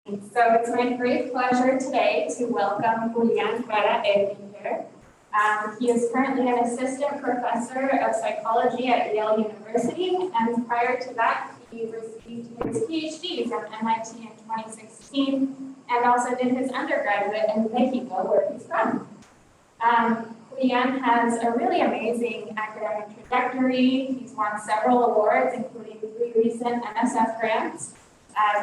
So it's my great pleasure today to welcome Julian Jara-Ettinger. He is currently an assistant professor of psychology at Yale University, and prior to that, he received his PhD from MIT in 2016, and also did his undergraduate in Mexico, where he's from. Julian has a really amazing academic trajectory. He's won several awards, including 3 recent NSF grants.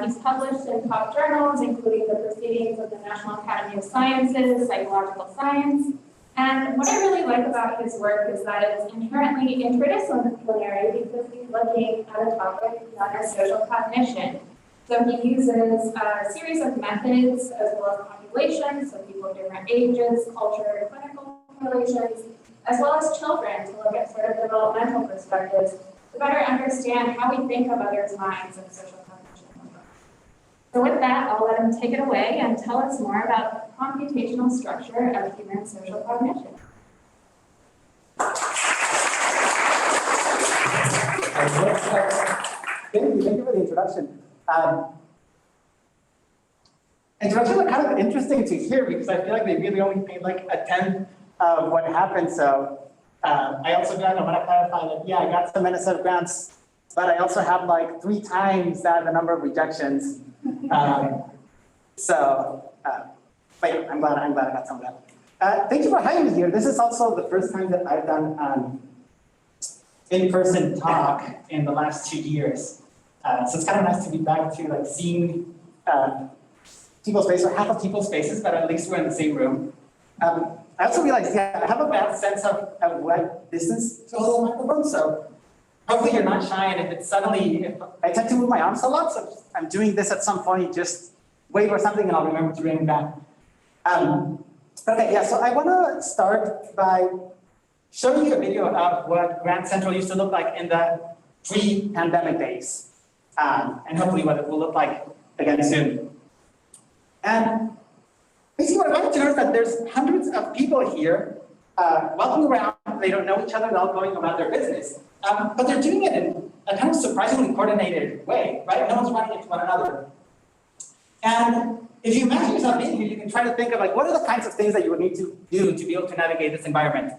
He's published in top journals, including the Proceedings of the National Academy of Sciences, Psychological Science. And what I really like about his work is that it's inherently interdisciplinary because he's looking at a topic known as social cognition. So he uses a series of methods as well as populations, so people of different ages, culture, clinical relations, as well as children to look at sort of developmental perspectives to better understand how we think of others' minds and social cognition. So with that, I'll let him take it away and tell us more about the computational structure of human social cognition. Thank you for the introduction. Introductions are kind of interesting to hear because I feel like they really only paid like a tenth of what happened. So I also got, I want to clarify that, yeah, I got some NSF grants, but I also have like 3 times that the number of rejections. But yeah, I'm glad I got some of that. Thank you for having me here. This is also the first time that I've done in-person talk in the last 2 years. So it's kind of nice to be back to like seeing people's faces, or half of people's faces, but at least we're in the same room. I also realized, yeah, I have a bad sense of what distance to hold the microphone, so hopefully you're not shy, and if it's suddenly, if I tend to move my arms a lot, so if I'm doing this at some point, just wave or something and I'll remember to bring it back. Okay, yeah, so I want to start by showing you a video of what Grand Central used to look like in the pre-pandemic days, and hopefully what it will look like again soon. And basically what I wanted to know is that there's hundreds of people here walking around, they don't know each other, they're all going about their business. But they're doing it in a kind of surprisingly coordinated way, right? No one's running into one another. And if you imagine yourself being here, you can try to think of like, what are the kinds of things that you would need to do to be able to navigate this environment?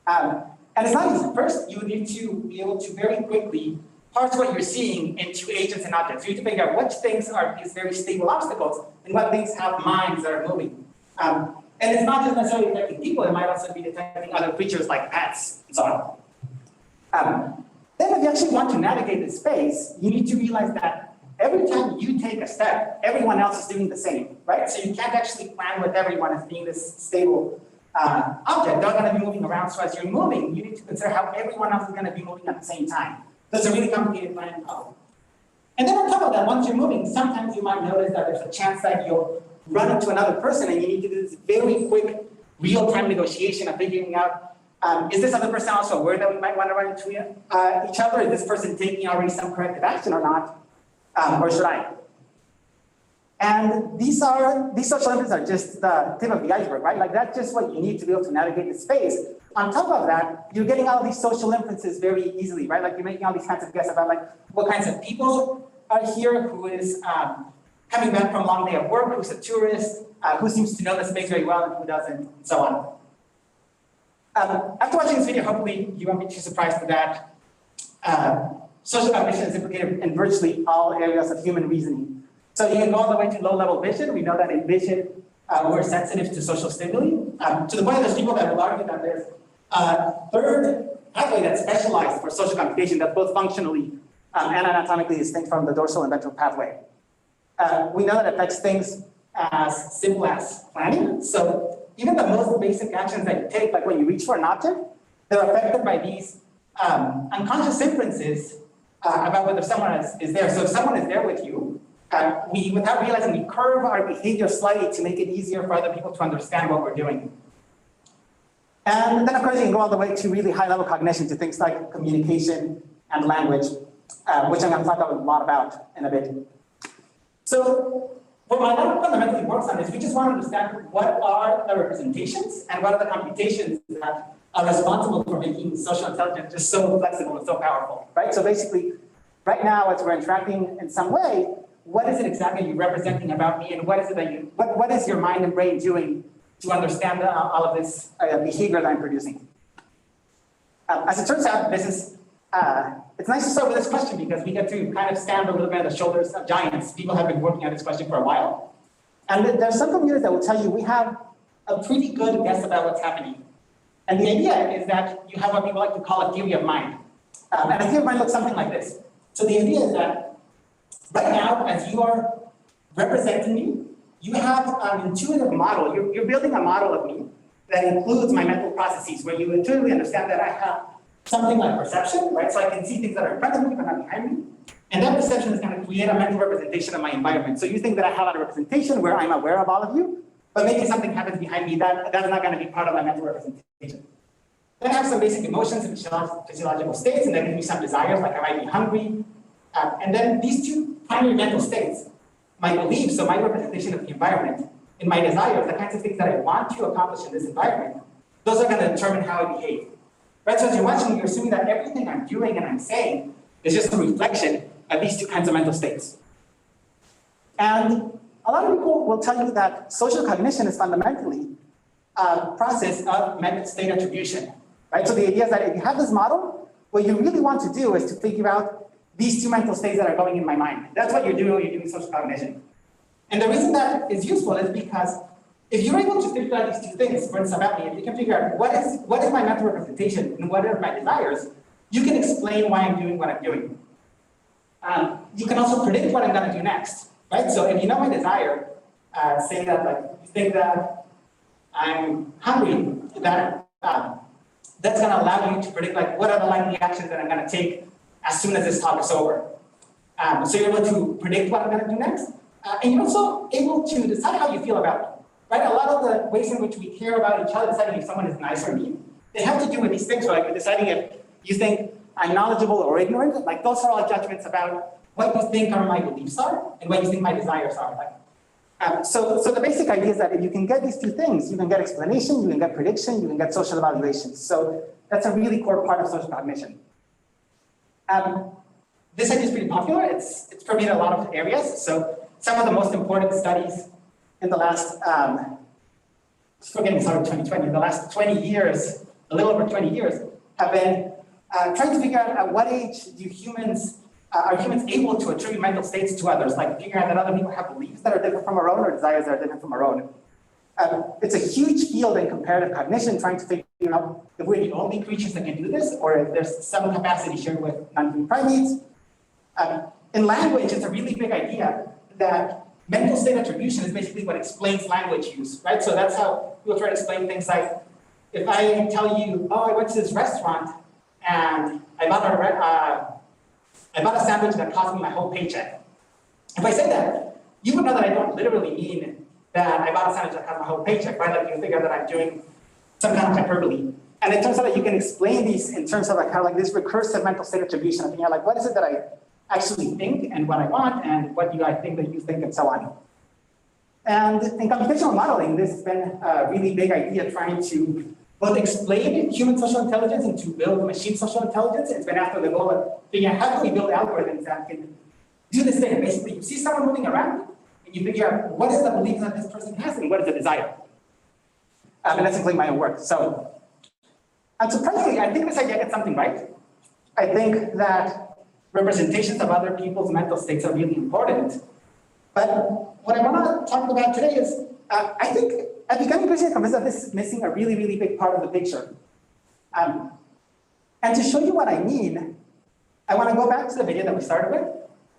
And it's not easy. First, you would need to be able to very quickly parse what you're seeing into agents and objects. You need to figure out which things are these very stable obstacles and what things have minds that are moving. And it's not just necessarily detecting people, it might also be detecting other creatures like pets and so on. Then if you actually want to navigate this space, you need to realize that every time you take a step, everyone else is doing the same, right? So you can't actually plan with everyone as being this stable object. They're going to be moving around. So as you're moving, you need to consider how everyone else is going to be moving at the same time. So it's a really complicated planning problem. And then on top of that, once you're moving, sometimes you might notice that there's a chance that you'll run into another person and you need to do this very quick, real-time negotiation of figuring out, is this other person also aware that we might want to run into each other? Is this person taking already some corrective action or not? Or should I? And these social inferences are just the tip of the iceberg, right? Like that's just what you need to be able to navigate the space. On top of that, you're getting all of these social inferences very easily, right? Like you're making all these kinds of guesses about like what kinds of people are here, who is coming back from a long day of work, who's a tourist, who seems to know the space very well and who doesn't, and so on. After watching this video, hopefully you won't be too surprised that social cognition is implicated in virtually all areas of human reasoning. So you can go all the way to low-level vision. We know that in vision, we're sensitive to social stimuli. To the point that there's people that will argue that there's a third pathway that's specialized for social computation that's both functionally and anatomically distinct from the dorsal and ventral pathway. We know that it affects things as simple as planning. So even the most basic actions that you take, like when you reach for an object, they're affected by these unconscious inferences about whether someone is there. So if someone is there with you, we, without realizing, we curve our behavior slightly to make it easier for other people to understand what we're doing. And then, of course, you can go all the way to really high-level cognition, to things like communication and language, which I'm going to talk a lot about in a bit. So what my lab fundamentally works on is we just want to understand what are the representations and what are the computations that are responsible for making social intelligence just so flexible and so powerful, right? So basically, right now, as we're interacting in some way, what is it exactly you're representing about me, and what is it that what is your mind and brain doing to understand all of this behavior that I'm producing? As it turns out, this is, it's nice to start with this question because we get to kind of stand a little bit on the shoulders of giants. People have been working on this question for a while. And there's some computers that will tell you we have a pretty good guess about what's happening. And the idea is that you have what people like to call a theory of mind. And a theory of mind looks something like this. So the idea is that right now, as you are representing me, you have an intuitive model. You're building a model of me that includes my mental processes, where you intuitively understand that I have something like perception, right? So I can see things that are in front of me but not behind me. And that perception is going to create a mental representation of my environment. So you think that I have a representation where I'm aware of all of you, but maybe something happens behind me that's not going to be part of my mental representation. Then I have some basic emotions and physiological states, and then give me some desires, like I might be hungry. And then these two primary mental states, my beliefs, so my representation of the environment, and my desires, the kinds of things that I want to accomplish in this environment, those are going to determine how I behave. Right? So as you're watching, you're assuming that everything I'm doing and I'm saying is just a reflection of these two kinds of mental states. And a lot of people will tell you that social cognition is fundamentally a process of mental state attribution. Right? So the idea is that if you have this model, what you really want to do is to figure out these two mental states that are going in my mind. That's what you're doing when you're doing social cognition. And the reason that is useful is because if you're able to figure out these two things, for instance, about me, if you can figure out what is my mental representation and what are my desires, you can explain why I'm doing what I'm doing. You can also predict what I'm going to do next, right? So if you know my desire, say that like you think that I'm hungry, that's going to allow you to predict like what are the likely actions that I'm going to take as soon as this talk is over. So you're able to predict what I'm going to do next, and you're also able to decide how you feel about it. Right? A lot of the ways in which we care about each other, deciding if someone is nice or mean, they have to do with these things, like you're deciding if you think I'm knowledgeable or ignorant. Like those are all judgments about what you think are my beliefs are and what you think my desires are. Like, so the basic idea is that if you can get these two things, you can get explanation, you can get prediction, you can get social evaluation. So that's a really core part of social cognition. This idea is pretty popular. It's permeated a lot of areas. So some of the most important studies in the last, forgetting sorry, 2020, in the last 20 years, a little over 20 years, have been trying to figure out at what age are humans able to attribute mental states to others, like figuring out that other people have beliefs that are different from our own or desires that are different from our own. It's a huge field in comparative cognition, trying to figure out if we're the only creatures that can do this, or if there's some capacity shared with non-human primates. In language, it's a really big idea that mental state attribution is basically what explains language use, right? So that's how people try to explain things like, if I tell you, oh, I went to this restaurant and I bought a sandwich that cost me my whole paycheck. If I say that, you would know that I don't literally mean that I bought a sandwich that cost my whole paycheck, right? Like you figure that I'm doing some kind of hyperbole. And it turns out that you can explain these in terms of like kind of like this recursive mental state attribution. I think you're like, what is it that I actually think and what I want and what do I think that you think and so on. And in computational modeling, this has been a really big idea, trying to both explain human social intelligence and to build machine social intelligence. It's been after the goal of figuring out how can we build algorithms that can do this thing. Basically, you see someone moving around and you figure out what is the belief that this person has and what is the desire. And that's including my own work. So, and surprisingly, I think this idea gets something right. I think that representations of other people's mental states are really important. But what I want to talk about today is, I think I'm becoming increasingly convinced that this is missing a really, really big part of the picture. And to show you what I mean, I want to go back to the video that we started with,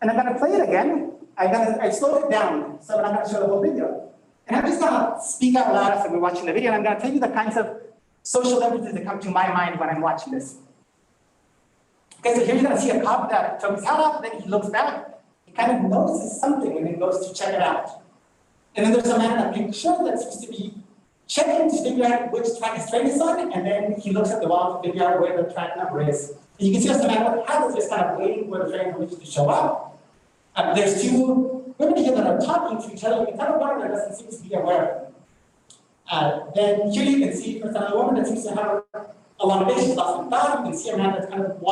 and I'm going to play it again. I slowed it down so that I'm going to show the whole video. And I'm just going to speak out loud as we're watching the video, and I'm going to tell you the kinds of social inferences that come to my mind when I'm watching this. Okay, so here you're going to see a cop that took his hat off, then he looks back, he kind of notices something, and then goes to check it out. And then there's a man in a pink shirt that seems to be checking to figure out which track his train is on, and then he looks at the wall to figure out where the track number is. And you can see us the man with the hat is just kind of waiting for the train to show up. There's two women here that are talking to each other. You can tell one of them doesn't seem to be aware of it. Then here you can see there's another woman that seems to have a long day. She's lost in thought. You can see a man that's kind of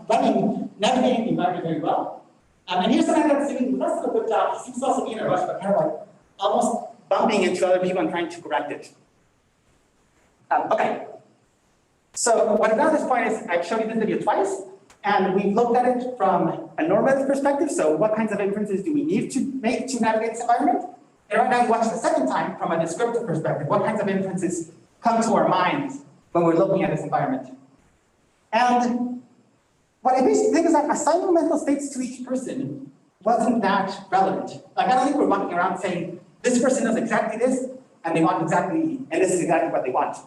running, navigating the environment very well. And here's someone that's doing less of a good job. He seems to also be in a rush, but kind of like almost bumping into other people and trying to correct it. Okay. So what I've done at this point is I've shown you this video twice, and we've looked at it from a normative perspective. So what kinds of inferences do we need to make to navigate this environment? And right now we watch the second time from a descriptive perspective. What kinds of inferences come to our minds when we're looking at this environment? And what I basically think is that assigning mental states to each person wasn't that relevant. Like, I don't think we're walking around saying, this person knows exactly this, and they want exactly, and this is exactly what they want.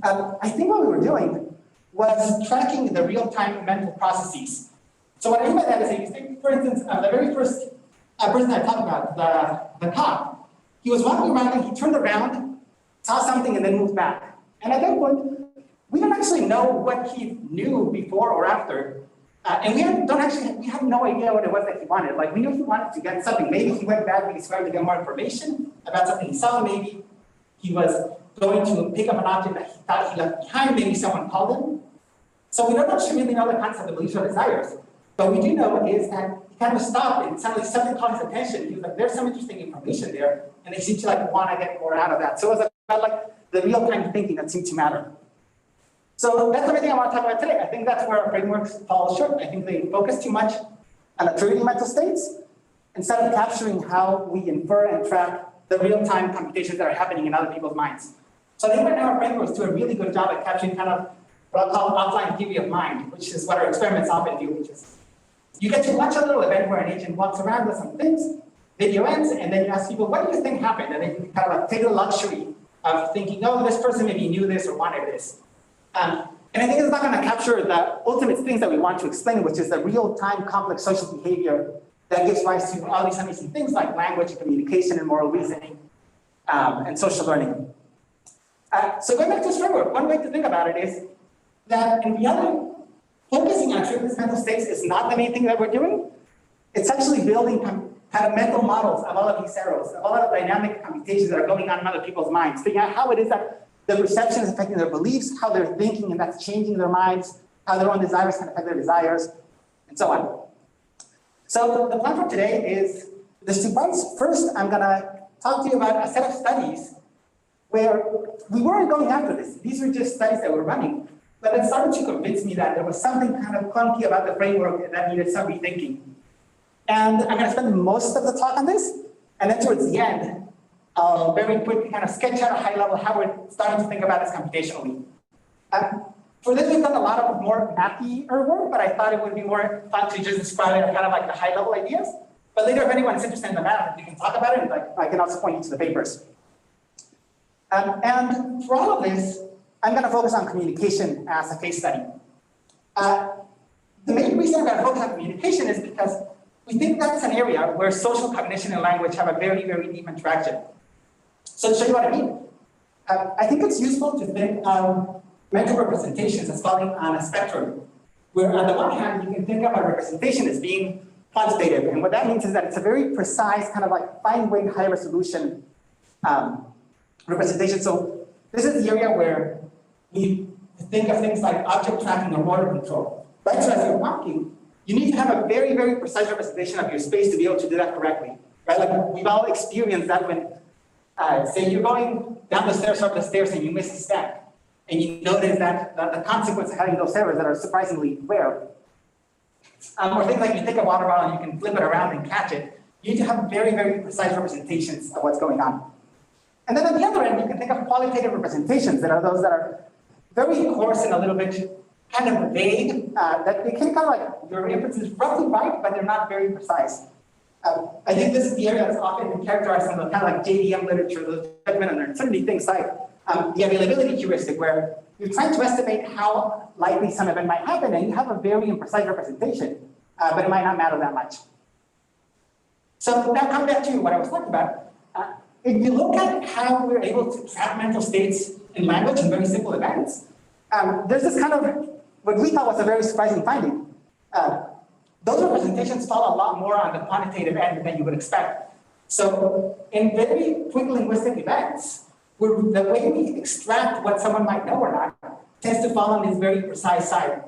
I think what we were doing was tracking the real-time mental processes. So what I mean by that is, if you think, for instance, the very first person I talked about, the cop, he was walking around and he turned around, saw something, and then moved back. And at that point, we don't actually know what he knew before or after. And we have no idea what it was that he wanted. Like, we knew he wanted to get something. Maybe he went back, we described to get more information about something he saw. Maybe he was going to pick up an object that he thought he left behind. Maybe someone called him. So we don't actually really know the concept of beliefs or desires. But we do know is that he kind of stopped and suddenly something caught his attention. He was like, there's some interesting information there. And they seem to like want to get more out of that. So it was about like the real-time thinking that seemed to matter. So that's everything I want to talk about today. I think that's where our frameworks fall short. I think they focus too much on attributing mental states instead of capturing how we infer and track the real-time computations that are happening in other people's minds. So I think right now our frameworks do a really good job at capturing kind of what I'll call offline theory of mind, which is what our experiments often do, which is you get to watch a little event where an agent walks around with some things, video ends, and then you ask people, what do you think happened? And then you kind of like take the luxury of thinking, oh, this person maybe knew this or wanted this. And I think it's not going to capture the ultimate things that we want to explain, which is the real-time complex social behavior that gives rise to all these amazing things like language and communication and moral reasoning and social learning. So going back to this framework, one way to think about it is that in reality, focusing on attributed mental states is not the main thing that we're doing. It's actually building kind of mental models of all of these arrows, of all of the dynamic computations that are going on in other people's minds, figuring out how it is that their perception is affecting their beliefs, how they're thinking, and that's changing their minds, how their own desires can affect their desires, and so on. So the plan for today is there's 2 parts. First, I'm going to talk to you about a set of studies where we weren't going after this. These were just studies that were running. But it started to convince me that there was something kind of clunky about the framework that needed some rethinking. And I'm going to spend most of the talk on this. And then towards the end, I'll very quickly kind of sketch out a high level how we're starting to think about this computationally. For this, we've done a lot of more mathy-er work, but I thought it would be more fun to just describe it kind of like the high level ideas. But later, if anyone's interested in the math, we can talk about it, and I can also point you to the papers. And for all of this, I'm going to focus on communication as a case study. The main reason I'm going to focus on communication is because we think that's an area where social cognition and language have a very, very deep interaction. So to show you what I mean, I think it's useful to think of mental representations as falling on a spectrum, where on the one hand, you can think of a representation as being quantitative. And what that means is that it's a very precise, kind of like fine-grained, high-resolution representation. So this is the area where we think of things like object tracking or motor control. Right? So as you're walking, you need to have a very, very precise representation of your space to be able to do that correctly. Right? Like we've all experienced that when, say you're going down the stairs or up the stairs and you miss a step, and you notice that the consequence of having those errors that are surprisingly rare. Or things like you take a water bottle and you can flip it around and catch it. You need to have very, very precise representations of what's going on. And then on the other end, you can think of qualitative representations that are those that are very coarse and a little bit kind of vague, that they can kind of like, your inference is roughly right, but they're not very precise. I think this is the area that's often been characterized in the kind of like JDM literature, those judgment and uncertainty things like the availability heuristic, where you're trying to estimate how likely some event might happen, and you have a very imprecise representation, but it might not matter that much. So now come back to what I was talking about. If you look at how we're able to track mental states in language in very simple events, there's this kind of, what we thought was a very surprising finding. Those representations fall a lot more on the quantitative end than you would expect. So in very quick linguistic events, the way we extract what someone might know or not tends to fall on this very precise side.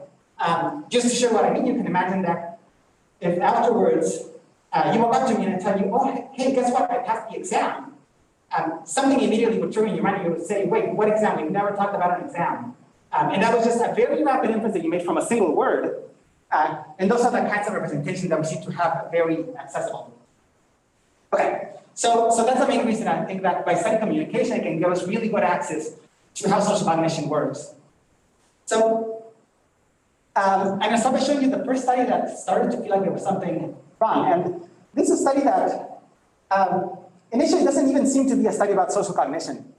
Just to show what I mean, you can imagine that if afterwards you walk up to me and I tell you, oh, hey, guess what? I passed the exam. Something immediately would trigger in your mind. You would say, wait, what exam? We've never talked about an exam. And that was just a very rapid inference that you made from a single word. And those are the kinds of representations that we seem to have very accessible. Okay, so that's the main reason I think that by studying communication, it can give us really good access to how social cognition works. So I'm going to start by showing you the first study that started to feel like there was something wrong. And this is a study that initially doesn't even seem to be a study about social cognition.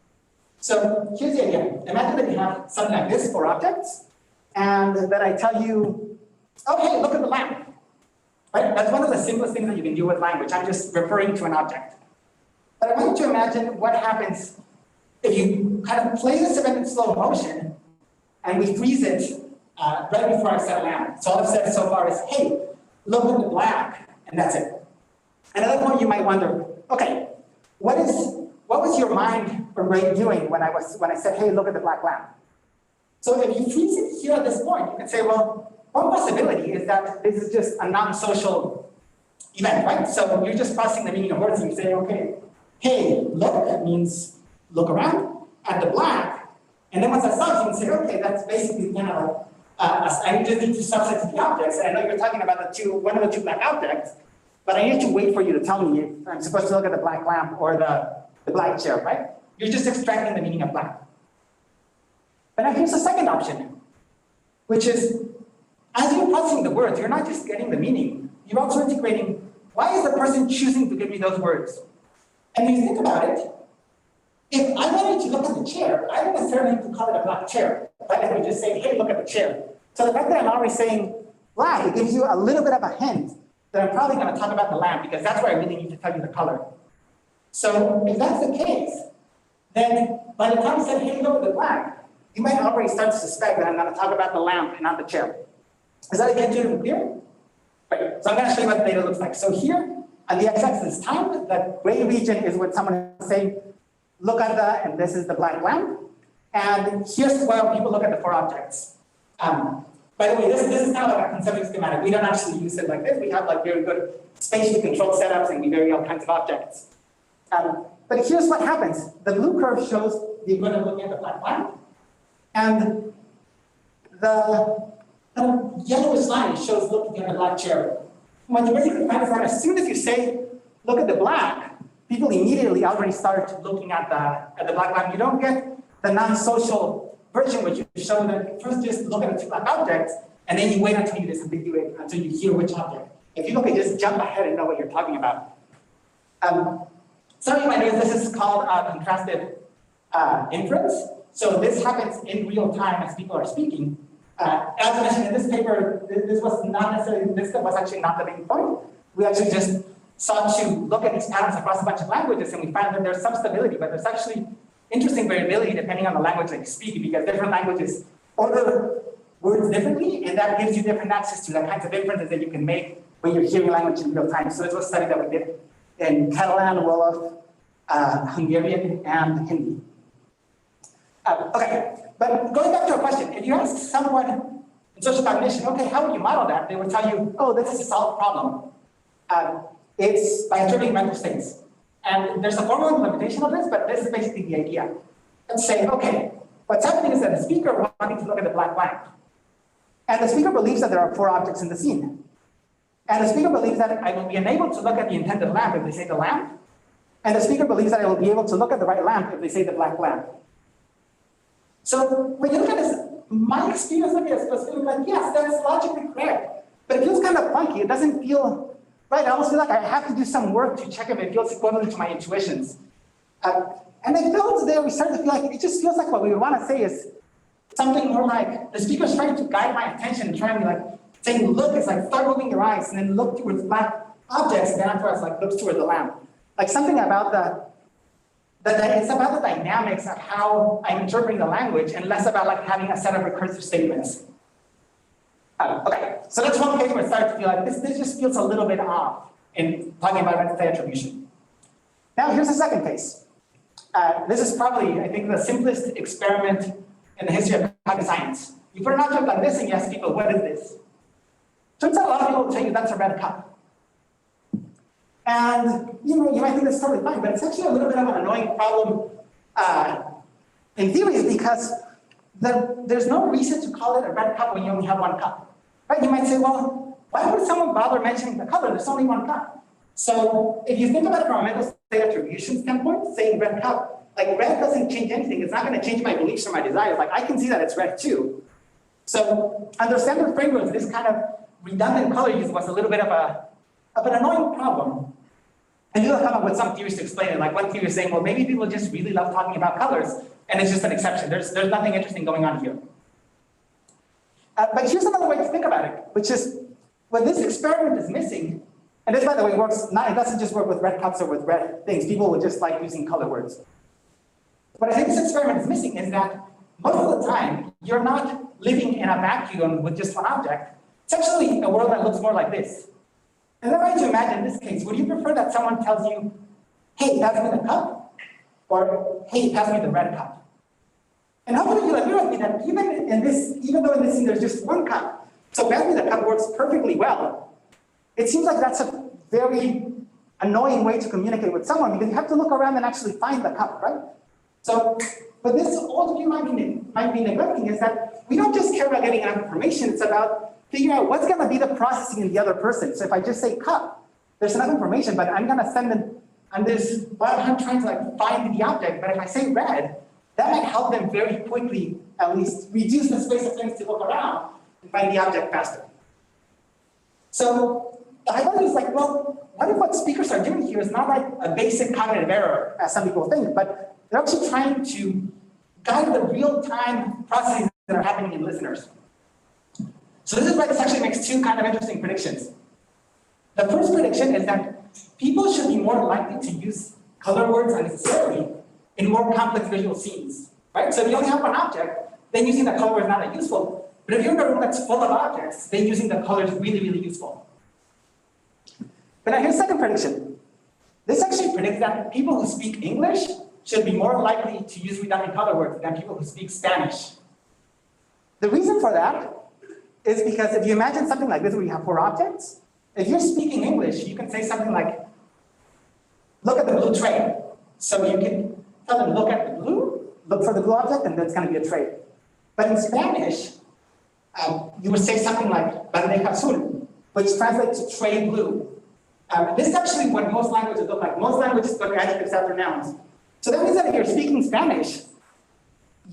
So here's the idea. Imagine that you have something like this, 4 objects, and that I tell you, oh, hey, look at the lamp. Right? That's one of the simplest things that you can do with language. I'm just referring to an object. But I want you to imagine what happens if you kind of play this event in slow motion and we freeze it right before I said lamp. So all I've said so far is, hey, look at the black, and that's it. And at that point you might wonder, okay, what was your mind or brain doing when I said, hey, look at the black lamp? So if you freeze it here at this point, you can say, well, one possibility is that this is just a non-social event, right? So you're just processing the meaning of words and you say, okay, hey, look means look around at the black. And then once that stops, you can say, okay, that's basically kind of I just need to subset the objects. And I know you're talking about one of the 2 black objects, but I need to wait for you to tell me if I'm supposed to look at the black lamp or the black chair, right? You're just extracting the meaning of black. But now here's the second option, which is, as you're processing the words, you're not just getting the meaning, you're also integrating, why is the person choosing to give me those words? And if you think about it, if I wanted to look at the chair, I don't necessarily need to call it a black chair, right? I would just say, hey, look at the chair. So the fact that I'm already saying black, it gives you a little bit of a hint that I'm probably going to talk about the lamp because that's where I really need to tell you the color. So if that's the case, then by the time I said, hey, look at the black, you might already start to suspect that I'm going to talk about the lamp and not the chair. Is that again clear? Right. So I'm going to show you what the data looks like. So here on the x-axis is time. The gray region is when someone is saying, look at and this is the black lamp. And here's where people look at the 4 objects. By the way, this is kind of like a conceptual schematic. We don't actually use it like this. We have like very good spatially controlled setups and we vary all kinds of objects. But here's what happens. The blue curve shows the equivalent of looking at the black lamp. And the yellowish line shows looking at the black chair. What you basically find is that as soon as you say, look at the black, people immediately already start looking at the black lamp. You don't get the non-social version, which you show them first just look at the 2 black objects, and then you wait until you disambiguate, until you hear which object. If you look at just jump ahead and know what you're talking about. Some of you might know this is called contrastive inference. So this happens in real time as people are speaking. As I mentioned in this paper, this was actually not the main point. We actually just sought to look at these patterns across a bunch of languages, and we found that there's some stability, but there's actually interesting variability depending on the language that you speak, because different languages order words differently, and that gives you different access to the kinds of inferences that you can make when you're hearing language in real time. So this was a study that we did in Catalan, Wolof, Hungarian, and Hindi. Okay, but going back to your question, if you ask someone in social cognition, okay, how would you model that? They would tell you, oh, this is a solved problem. It's by interpreting mental states. And there's a formal implementation of this, but this is basically the idea. Let's say, okay, what's happening is that the speaker wanting to look at the black lamp. And the speaker believes that there are 4 objects in the scene. And the speaker believes that I will be unable to look at the intended lamp if they say the lamp. And the speaker believes that I will be able to look at the right lamp if they say the black lamp. So when you look at this, my experience looking at this was feeling like, yes, that's logically correct. But it feels kind of funky. It doesn't feel right. I almost feel like I have to do some work to check if it feels equivalent to my intuitions. And I felt there we started to feel like it just feels like what we want to say is something more like the speaker's trying to guide my attention and trying to like saying, look, it's like start moving your eyes and then look towards black objects and then afterwards like looks towards the lamp. Like something about it's about the dynamics of how I'm interpreting the language and less about like having a set of recursive statements. Okay, so that's one case where I started to feel like this just feels a little bit off in talking about identity attribution. Now here's the second case. This is probably, I think, the simplest experiment in the history of cognitive science. You put an object like this and you ask people, what is this? Turns out a lot of people will tell you that's a red cup. And you might think that's totally fine, but it's actually a little bit of an annoying problem in theory because there's no reason to call it a red cup when you only have one cup. Right? You might say, well, why would someone bother mentioning the color? There's only one cup. So if you think about it from a mental state attribution standpoint, saying red cup, like red doesn't change anything. It's not going to change my beliefs or my desires. Like I can see that it's red too. So under standard frameworks, this kind of redundant color use was a little bit of an annoying problem. And you'll come up with some theories to explain it. Like one theory is saying, well, maybe people just really love talking about colors, and it's just an exception. There's nothing interesting going on here. But here's another way to think about it, which is what this experiment is missing, and this, by the way, works. It doesn't just work with red cups or with red things. People would just like using color words. What I think this experiment is missing is that most of the time, you're not living in a vacuum with just one object. It's actually a world that looks more like this. And then I try to imagine in this case, would you prefer that someone tells you, hey, pass me the cup? Or, hey, pass me the red cup? And hopefully you'll agree with me that even though in this scene there's just one cup, so pass me the cup works perfectly well. It seems like that's a very annoying way to communicate with someone because you have to look around and actually find the cup, right? So, but this all of you might be neglecting is that we don't just care about getting enough information, it's about figuring out what's gonna be the processing in the other person. So if I just say cup, there's enough information, but I'm gonna send them, and there's, well, I'm trying to like find the object, but if I say red, that might help them very quickly, at least reduce the space of things to look around and find the object faster. So the hypothesis is like, well, what if what speakers are doing here is not like a basic cognitive error, as some people think, but they're actually trying to guide the real-time processes that are happening in listeners. So this is why this actually makes two kind of interesting predictions. The first prediction is that people should be more likely to use color words unnecessarily in more complex visual scenes, right? So if you only have one object, then using the color is not that useful. But if you're in a room that's full of objects, then using the color is really, really useful. But now here's the second prediction. This actually predicts that people who speak English should be more likely to use redundant color words than people who speak Spanish. The reason for that is because if you imagine something like this where you have four objects, if you're speaking English, you can say something like, look at the blue tray. So you can tell them, look at the blue, look for the blue object, and then it's going to be a tray. But in Spanish, you would say something like, bandeja azul, which translates to tray blue. This is actually what most languages look like. Most languages put adjectives after nouns. So that means that if you're speaking Spanish,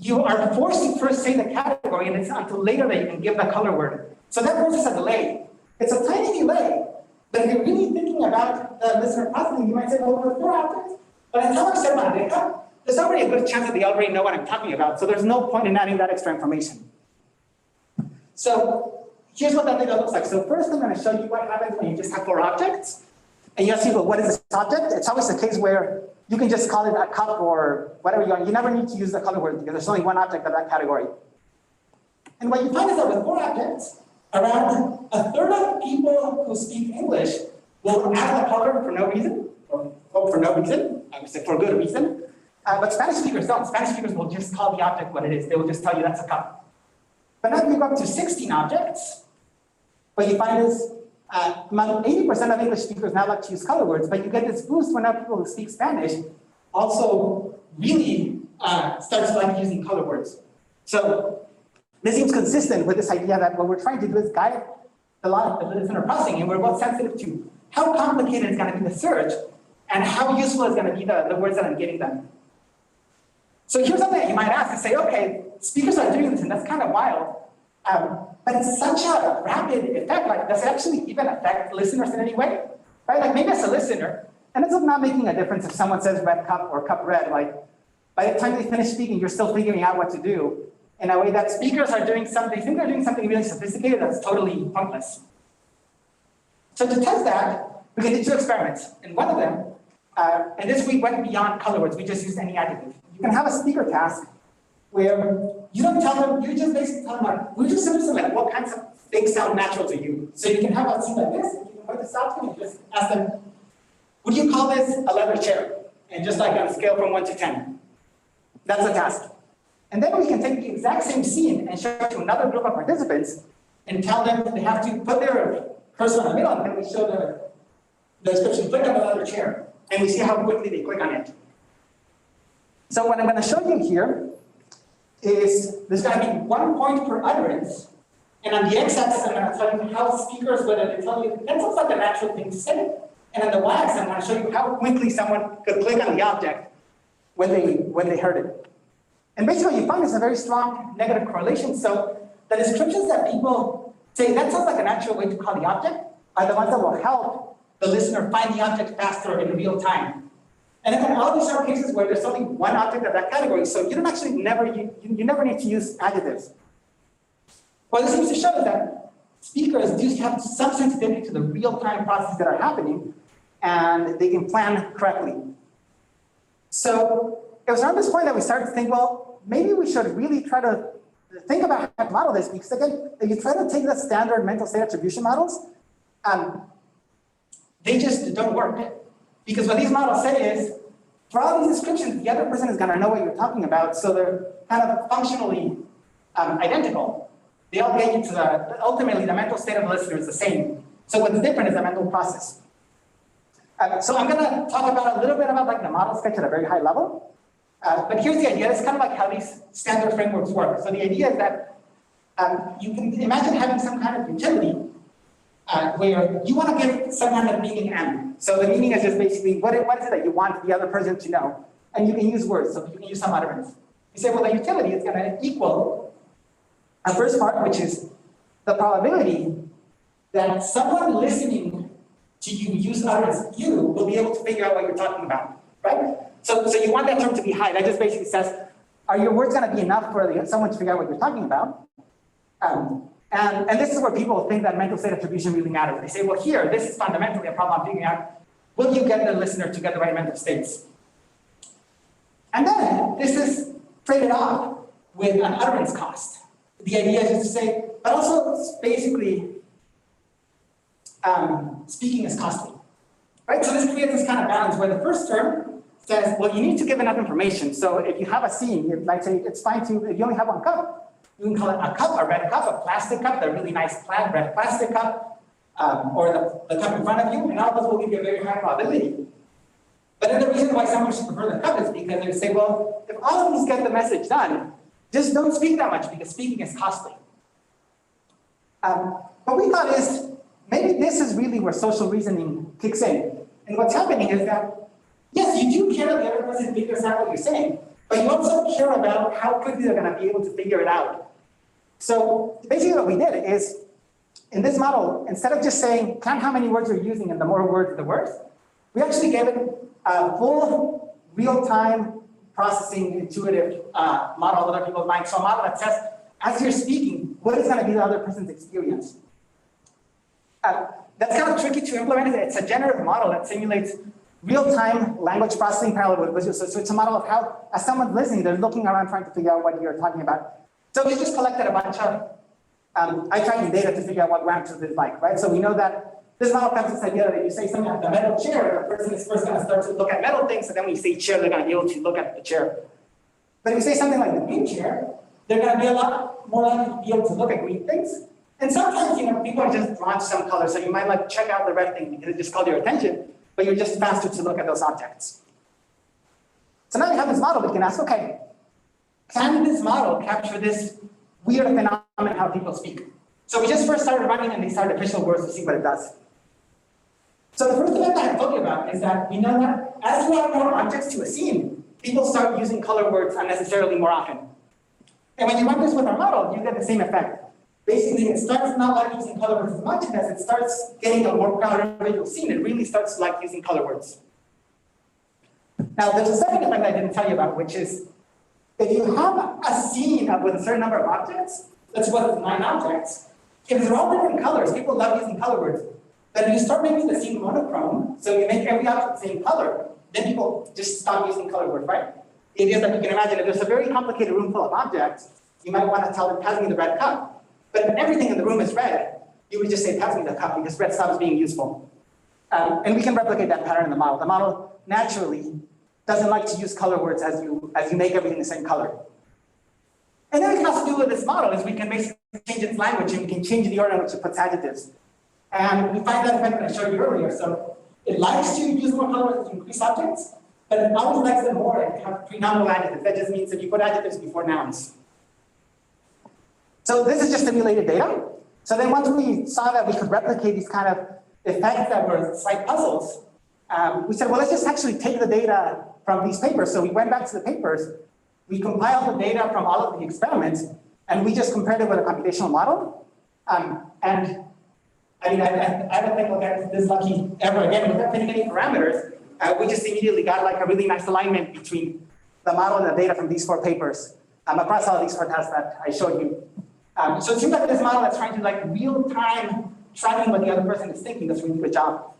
you are forced to first say the category, and it's until later that you can give the color word. So that causes a delay. It's a tiny delay, but if you're really thinking about the listener processing, you might say, well, there are four objects, but until I've said bandeja, there's already a good chance that they already know what I'm talking about, so there's no point in adding that extra information. So here's what that data looks like. So first I'm going to show you what happens when you just have four objects, and you ask people, what is this object? It's always the case where you can just call it a cup or whatever you want. You never need to use the color word because there's only one object of that category. And what you find is that with four objects, around a third of people who speak English will add the color for no reason, or for no reason, I would say for good reason. But Spanish speakers don't. Spanish speakers will just call the object what it is. They will just tell you that's a cup. But now you go up to 16 objects, what you find is among 80% of English speakers now like to use color words, but you get this boost when now people who speak Spanish also really start to like using color words. So this seems consistent with this idea that what we're trying to do is guide the listener processing, and we're both sensitive to how complicated is going to be the search and how useful is going to be the words that I'm giving them. So here's something that you might ask and say, okay, speakers are doing this, and that's kind of wild. But it's such a rapid effect. Like, does it actually even affect listeners in any way? Right? Like, maybe as a listener, and it's not making a difference if someone says red cup or cup red. Like, by the time they finish speaking, you're still figuring out what to do in a way that speakers are doing something. They think they're doing something really sophisticated that's totally pointless. So to test that, we can do two experiments. And one of them, and this we went beyond color words. We just used any adjective. You can have a speaker task where you don't tell them, you just basically tell them, like, we just simply say, like, what kinds of things sound natural to you? So you can have a scene like this, and you can point this out to them and just ask them, would you call this a leather chair? And just like on a scale from 1 to 10. That's the task. And then we can take the exact same scene and show it to another group of participants and tell them they have to put their cursor in the middle, and then we show the description, click on the leather chair, and we see how quickly they click on it. So what I'm going to show you here is there's going to be 1 point per utterance, and on the x-axis I'm going to tell you how speakers, whether they tell you, that looks like a natural thing to say, and on the y-axis I'm going to show you how quickly someone could click on the object when they heard it. And basically what you find is a very strong negative correlation. So the descriptions that people say, that sounds like a natural way to call the object, are the ones that will help the listener find the object faster in real time. And then all these are cases where there's only one object of that category, so you don't actually you never need to use adjectives. What this seems to show is that speakers do have some sensitivity to the real-time processes that are happening, and they can plan correctly. So it was around this point that we started to think, well, maybe we should really try to think about how to model this, because again, if you try to take the standard mental state attribution models, they just don't work. Because what these models say is, for all these descriptions, the other person is going to know what you're talking about, so they're kind of functionally identical. They all get you to ultimately the mental state of the listener is the same. So what's different is the mental process. So I'm going to talk about a little bit about like the model sketch at a very high level. But here's the idea. It's kind of like how these standard frameworks work. So the idea is that you can imagine having some kind of utility where you want to give some kind of meaning M. So the meaning is just basically what is it that you want the other person to know? And you can use words, so you can use some utterance. You say, well, the utility is going to equal a first part, which is the probability that someone listening to you use utterance you will be able to figure out what you're talking about, right? So you want that term to be high. That just basically says, are your words going to be enough for someone to figure out what you're talking about? And this is where people think that mental state attribution really matters. They say, well, here, this is fundamentally a problem I'm figuring out. Will you get the listener to get the right mental states? And then this is traded off with an utterance cost. The idea is just to say, but also basically, speaking is costly, right? So this creates this kind of balance where the first term says, well, you need to give enough information. So if you have a scene, you might say it's fine to, if you only have one cup, you can call it a cup, a red cup, a plastic cup, the really nice red plastic cup, or the cup in front of you, and all those will give you a very high probability. But then the reason why someone should prefer the cup is because they say, well, if all of these get the message done, just don't speak that much because speaking is costly. What we thought is, maybe this is really where social reasoning kicks in. And what's happening is that, yes, you do care that the other person figures out what you're saying, but you also care about how quickly they're going to be able to figure it out. So basically what we did is, in this model, instead of just saying, count how many words you're using and the more words, the worse, we actually gave it a full real-time processing intuitive model of other people's minds. So a model that says, as you're speaking, what is going to be the other person's experience? That's kind of tricky to implement. It's a generative model that simulates real-time language processing parallel with visual. So it's a model of how, as someone's listening, they're looking around trying to figure out what you're talking about. So we just collected a bunch of eye tracking data to figure out what ground truth is like, right? So we know that this model comes with this idea that if you say something like the metal chair, the person is first going to start to look at metal things, and then when you say chair, they're going to be able to look at the chair. But if you say something like the green chair, they're going to be a lot more likely to be able to look at green things. And sometimes, people are just drawn to some color, so you might like check out the red thing because it just called your attention, but you're just faster to look at those objects. So now we have this model, we can ask, okay, can this model capture this weird phenomenon how people speak? So we just first started running in these artificial words to see what it does. So the first event that I told you about is that we know that as you add more objects to a scene, people start using color words unnecessarily more often. And when you run this with our model, you get the same effect. Basically, it starts not like using color words as much, and as it starts getting a more crowded visual scene, it really starts like using color words. Now, there's a second effect I didn't tell you about, which is if you have a scene with a certain number of objects, let's suppose it's 9 objects, if they're all different colors, people love using color words. But if you start making the scene monochrome, so you make every object the same color, then people just stop using color words, right? It is like you can imagine, if there's a very complicated room full of objects, you might want to tell them, pass me the red cup. But if everything in the room is red, you would just say, pass me the cup, because red stops being useful. And we can replicate that pattern in the model. The model naturally doesn't like to use color words as you make everything the same color. And then what we can also do with this model is we can basically change its language, and we can change the order in which it puts adjectives. And we find that effect that I showed you earlier. So it likes to use more color words to increase objects, but it always likes them more and have prenominal adjectives. That just means that you put adjectives before nouns. So this is just simulated data. So then once we saw that we could replicate these kind of effects that were slight puzzles, we said, well, let's just actually take the data from these papers. So we went back to the papers, we compiled the data from all of the experiments, and we just compared it with a computational model. And I mean, I don't think we'll get this lucky ever again without fitting any parameters. We just immediately got like a really nice alignment between the model and the data from these 4 papers across all these 4 tasks that I showed you. So it seems like this model that's trying to like real-time tracking what the other person is thinking does a really good job.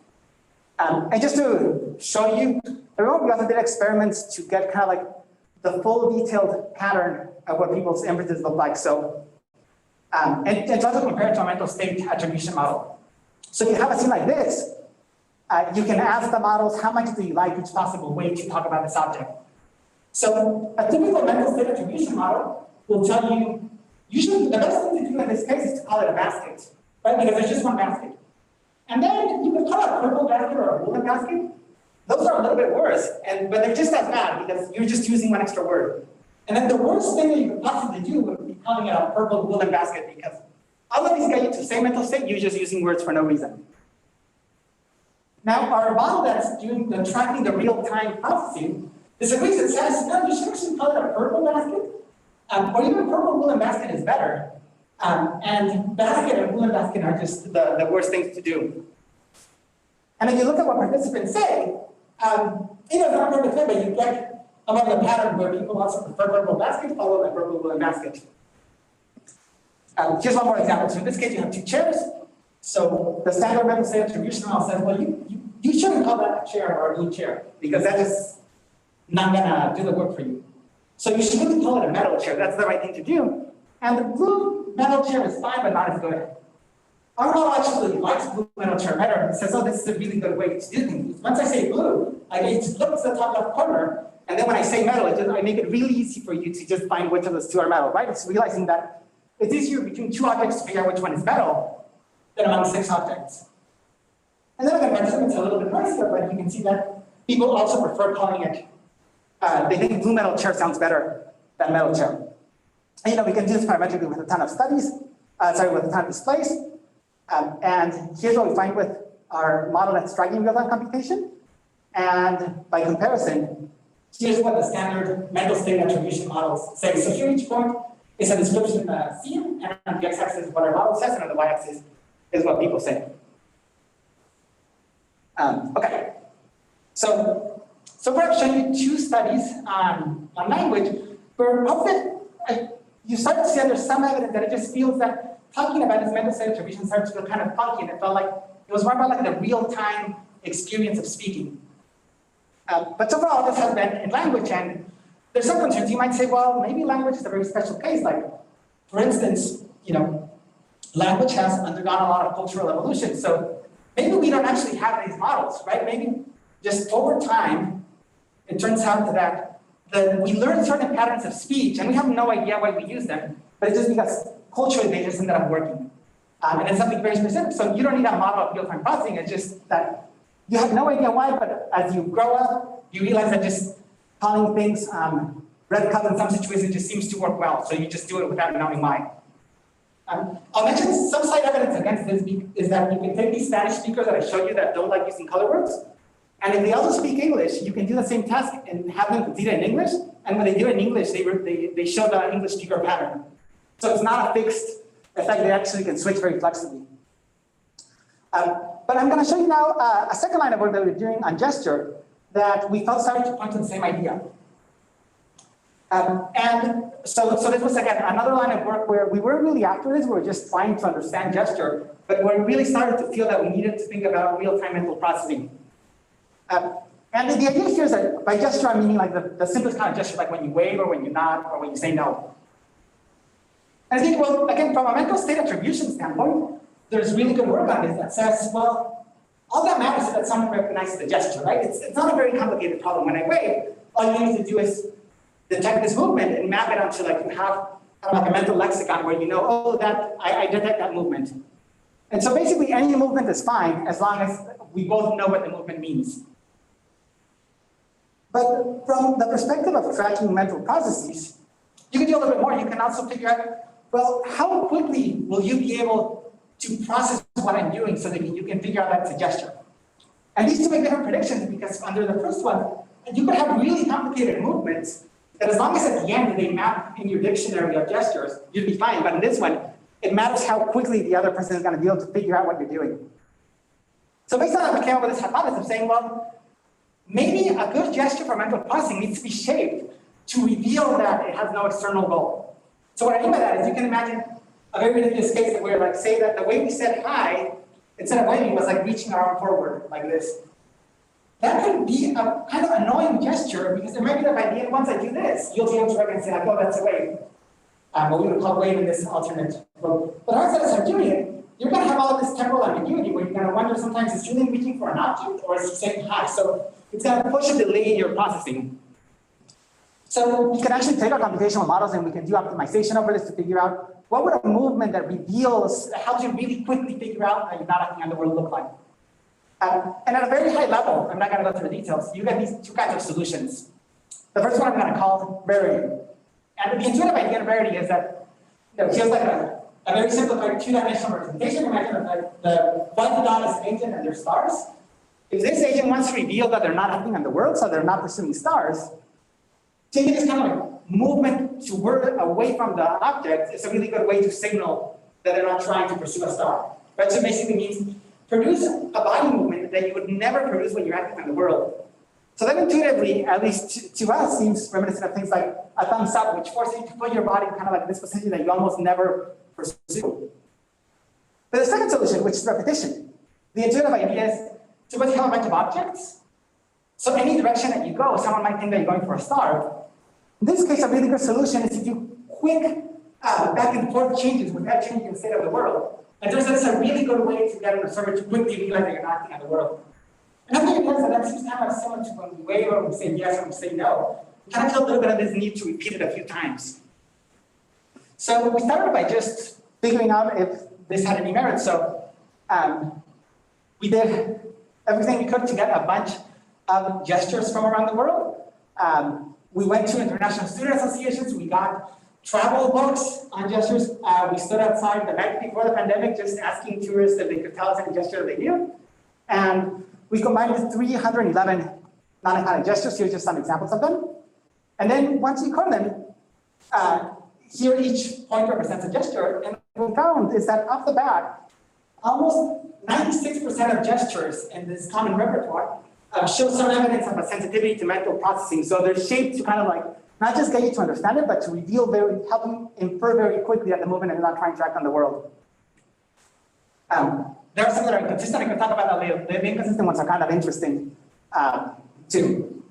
And just to show you, we also did experiments to get kind of like the full detailed pattern of what people's inferences look like. So, and it's also compared to a mental state attribution model. So you have a scene like this. You can ask the models, how much do you like each possible way to talk about this object? So a typical mental state attribution model will tell you, usually the best thing to do in this case is to call it a basket, right? Because there's just one basket. And then you can call it a purple basket or a woolen basket. Those are a little bit worse, but they're just as bad because you're just using one extra word. And then the worst thing that you could possibly do would be calling it a purple woolen basket because all of these get you to the same mental state, you're just using words for no reason. Now, our model that's doing the tracking the real-time processing disagrees. It says, no, you should actually call it a purple basket, or even purple woolen basket is better. And basket and woolen basket are just the worst things to do. And if you look at what participants say, it's not perfect fit, but you get about the pattern where people also prefer purple basket followed by purple woolen basket. Here's one more example. So in this case, you have 2 chairs. So the standard mental state attribution model says, well, you shouldn't call that a chair or a blue chair because that's just not gonna do the work for you. So you should really call it a metal chair. That's the right thing to do. And the blue metal chair is fine, but not as good. Our model actually likes blue metal chair better and says, oh, this is a really good way to do things. Once I say blue, it just looks at the top left corner. And then when I say metal, I make it really easy for you to just find which of those 2 are metal, right? It's realizing that it's easier between 2 objects to figure out which one is metal than among 6 objects. And then again, participants are a little bit nicer, but you can see that people also prefer calling it, they think blue metal chair sounds better than metal chair. And we can do this parametrically with a ton of studies, with a ton of displays. And here's what we find with our model that's tracking real-time computation. And by comparison, here's what the standard mental state attribution models say. So here each point is a description of the scene, and on the x-axis is what our model says, and on the y-axis is what people say. Okay, so far I've shown you 2 studies on language, where hopefully you start to see that there's some evidence that it just feels that talking about this mental state attribution starts to feel kind of funky, and it felt like it was more about like the real-time experience of speaking. But so far all this has been in language, and there's some concerns. You might say, well, maybe language is a very special case. Like, for instance, language has undergone a lot of cultural evolution. So maybe we don't actually have these models, right? Maybe just over time, it turns out that we learn certain patterns of speech, and we have no idea why we use them, but it's just because culturally they just ended up working. And it's something very specific. So you don't need a model of real-time processing. It's just that you have no idea why, but as you grow up, you realize that just calling things red cup in some situations just seems to work well. So you just do it without knowing why. I'll mention some slight evidence against this is that you can take these Spanish speakers that I showed you that don't like using color words, and if they also speak English, you can do the same task and have them complete it in English. And when they do it in English, they show the English speaker pattern. So it's not a fixed effect. They actually can switch very flexibly. But I'm going to show you now a second line of work that we're doing on gesture that we felt started to point to the same idea. And so this was, again, another line of work where we weren't really after this. We were just trying to understand gesture, but we really started to feel that we needed to think about real-time mental processing. And the idea here is that by gesture, I'm meaning like the simplest kind of gesture, like when you wave or when you nod or when you say no. And I think, well, again, from a mental state attribution standpoint, there's really good work on this that says, well, all that matters is that someone recognizes the gesture, right? It's not a very complicated problem. When I wave, all you need to do is detect this movement and map it onto, like, you have kind of like a mental lexicon where you know, oh, that I detect that movement. And so basically any movement is fine as long as we both know what the movement means. But from the perspective of tracking mental processes, you can do a little bit more. You can also figure out, well, how quickly will you be able to process what I'm doing so that you can figure out that's a gesture? And these two make different predictions because under the first one, you could have really complicated movements that as long as at the end they map in your dictionary of gestures, you'd be fine. But in this one, it matters how quickly the other person is going to be able to figure out what you're doing. So based on that, we came up with this hypothesis of saying, well, maybe a good gesture for mental processing needs to be shaped to reveal that it has no external goal. So what I mean by that is you can imagine a very ridiculous case where, like, say that the way we said hi, instead of waving, was like reaching our arm forward like this. That could be a kind of annoying gesture because there might be the idea once I do this, you'll be able to recognize and say, oh, that's a wave. What we would call wave in this alternate. But once I start doing it, you're going to have all this temporal ambiguity where you're going to wonder sometimes is Julian reaching for an object or is he saying hi? So it's going to push a delay in your processing. So we can actually take our computational models and we can do optimization over this to figure out what would a movement that reveals, that helps you really quickly figure out how you're not acting on the world look like. And at a very high level, I'm not going to go through the details, you get these two kinds of solutions. The first one I'm going to call rarity. And the intuitive idea of rarity is that it feels like a very simplified two-dimensional representation. Imagine the white dot is an agent and they're stars. If this agent wants to reveal that they're not acting on the world, so they're not pursuing stars, taking this kind of like movement toward away from the object is a really good way to signal that they're not trying to pursue a star. Right? So it basically means produce a body movement that you would never produce when you're acting on the world. So that intuitively, at least to us, seems reminiscent of things like a thumbs up, which forces you to put your body kind of like this position that you almost never pursue. But the second solution, which is repetition, the intuitive idea is to put a bunch of objects. So any direction that you go, someone might think that you're going for a star. In this case, a really good solution is to do quick back and forth changes without changing the state of the world. And there's a really good way to get an observer to quickly realize that you're not acting on the world. And I think that seems kind of similar to when we wave or we say yes or we say no. We kind of feel a little bit of this need to repeat it a few times. So we started by just figuring out if this had any merit. So we did everything we could to get a bunch of gestures from around the world. We went to international student associations. We got travel books on gestures. We stood outside the night before the pandemic just asking tourists if they could tell us any gesture they knew. And we combined with 311 non-iconic gestures. Here's just some examples of them. And then once you code them, here each point represents a gesture. And what we found is that off the bat, almost 96% of gestures in this common repertoire show some evidence of a sensitivity to mental processing. So they're shaped to kind of like not just get you to understand it, but to reveal help you infer very quickly that the movement is not trying to act on the world. There are some that are inconsistent. I can talk about that later. The inconsistent ones are kind of interesting too.